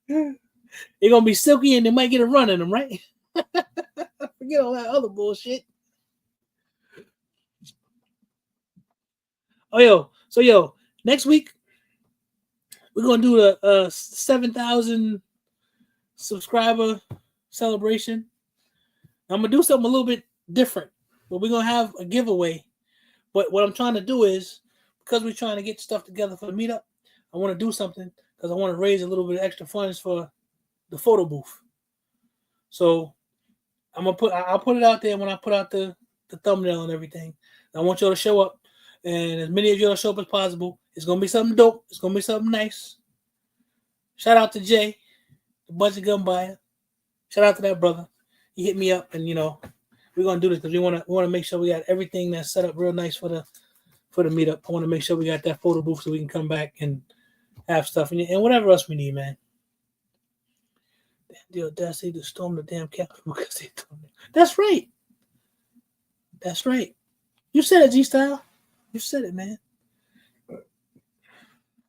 They're going to be silky and they might get a run in them, right? Forget all that other bullshit. Oh, yo, next week, we're going to do the 7,000 subscriber celebration. I'm going to do something a little bit different, but we're going to have a giveaway. But what I'm trying to do is, because we're trying to get stuff together for the meetup, I want to do something because I want to raise a little bit of extra funds for the photo booth. So I'll put it out there when I put out the thumbnail and everything. I want y'all to show up, and as many of y'all show up as possible. It's gonna be something dope. It's gonna be something nice. Shout out to Jay, the budget gun buyer. Shout out to that brother. He hit me up, and we're gonna do this because we want to make sure we got everything that's set up real nice for the meetup. I want to make sure we got that photo booth so we can come back and have stuff and whatever else we need, man. The audacity to storm the damn Capitol because they told me. That's right. That's right. You said it, G-Style. You said it, man.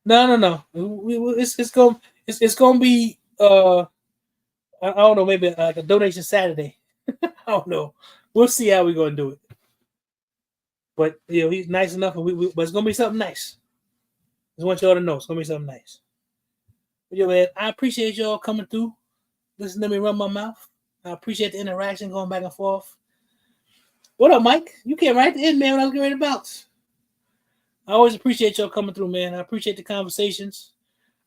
No. It's gonna be I don't know, maybe like a donation Saturday. I don't know. We'll see how we're gonna do it. But he's nice enough, and but it's gonna be something nice. I just want y'all to know it's gonna be something nice. But man, I appreciate y'all coming through. Listen to me run my mouth. I appreciate the interaction going back and forth. What up, Mike? You came right at the end, man, when I was getting ready to bounce. I always appreciate y'all coming through, man. I appreciate the conversations.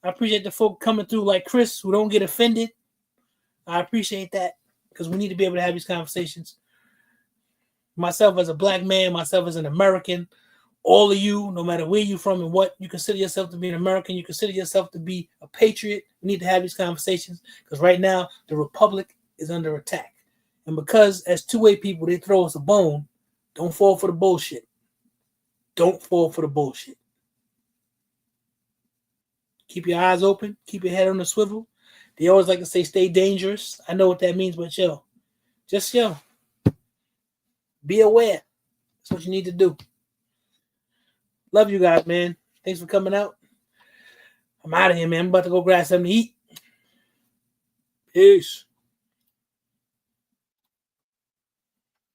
I appreciate the folk coming through like Chris who don't get offended. I appreciate that because we need to be able to have these conversations. Myself as a black man, myself as an American, all of you, no matter where you're from and what you consider yourself to be an American, you consider yourself to be a patriot, we need to have these conversations because right now the Republic is under attack. And because as two-way people, they throw us a bone, don't fall for the bullshit. Don't fall for the bullshit. Keep your eyes open. Keep your head on the swivel. They always like to say stay dangerous. I know what that means, but just be aware. That's what you need to do. Love you guys, man. Thanks for coming out. I'm out of here, man. I'm about to go grab something to eat. Peace.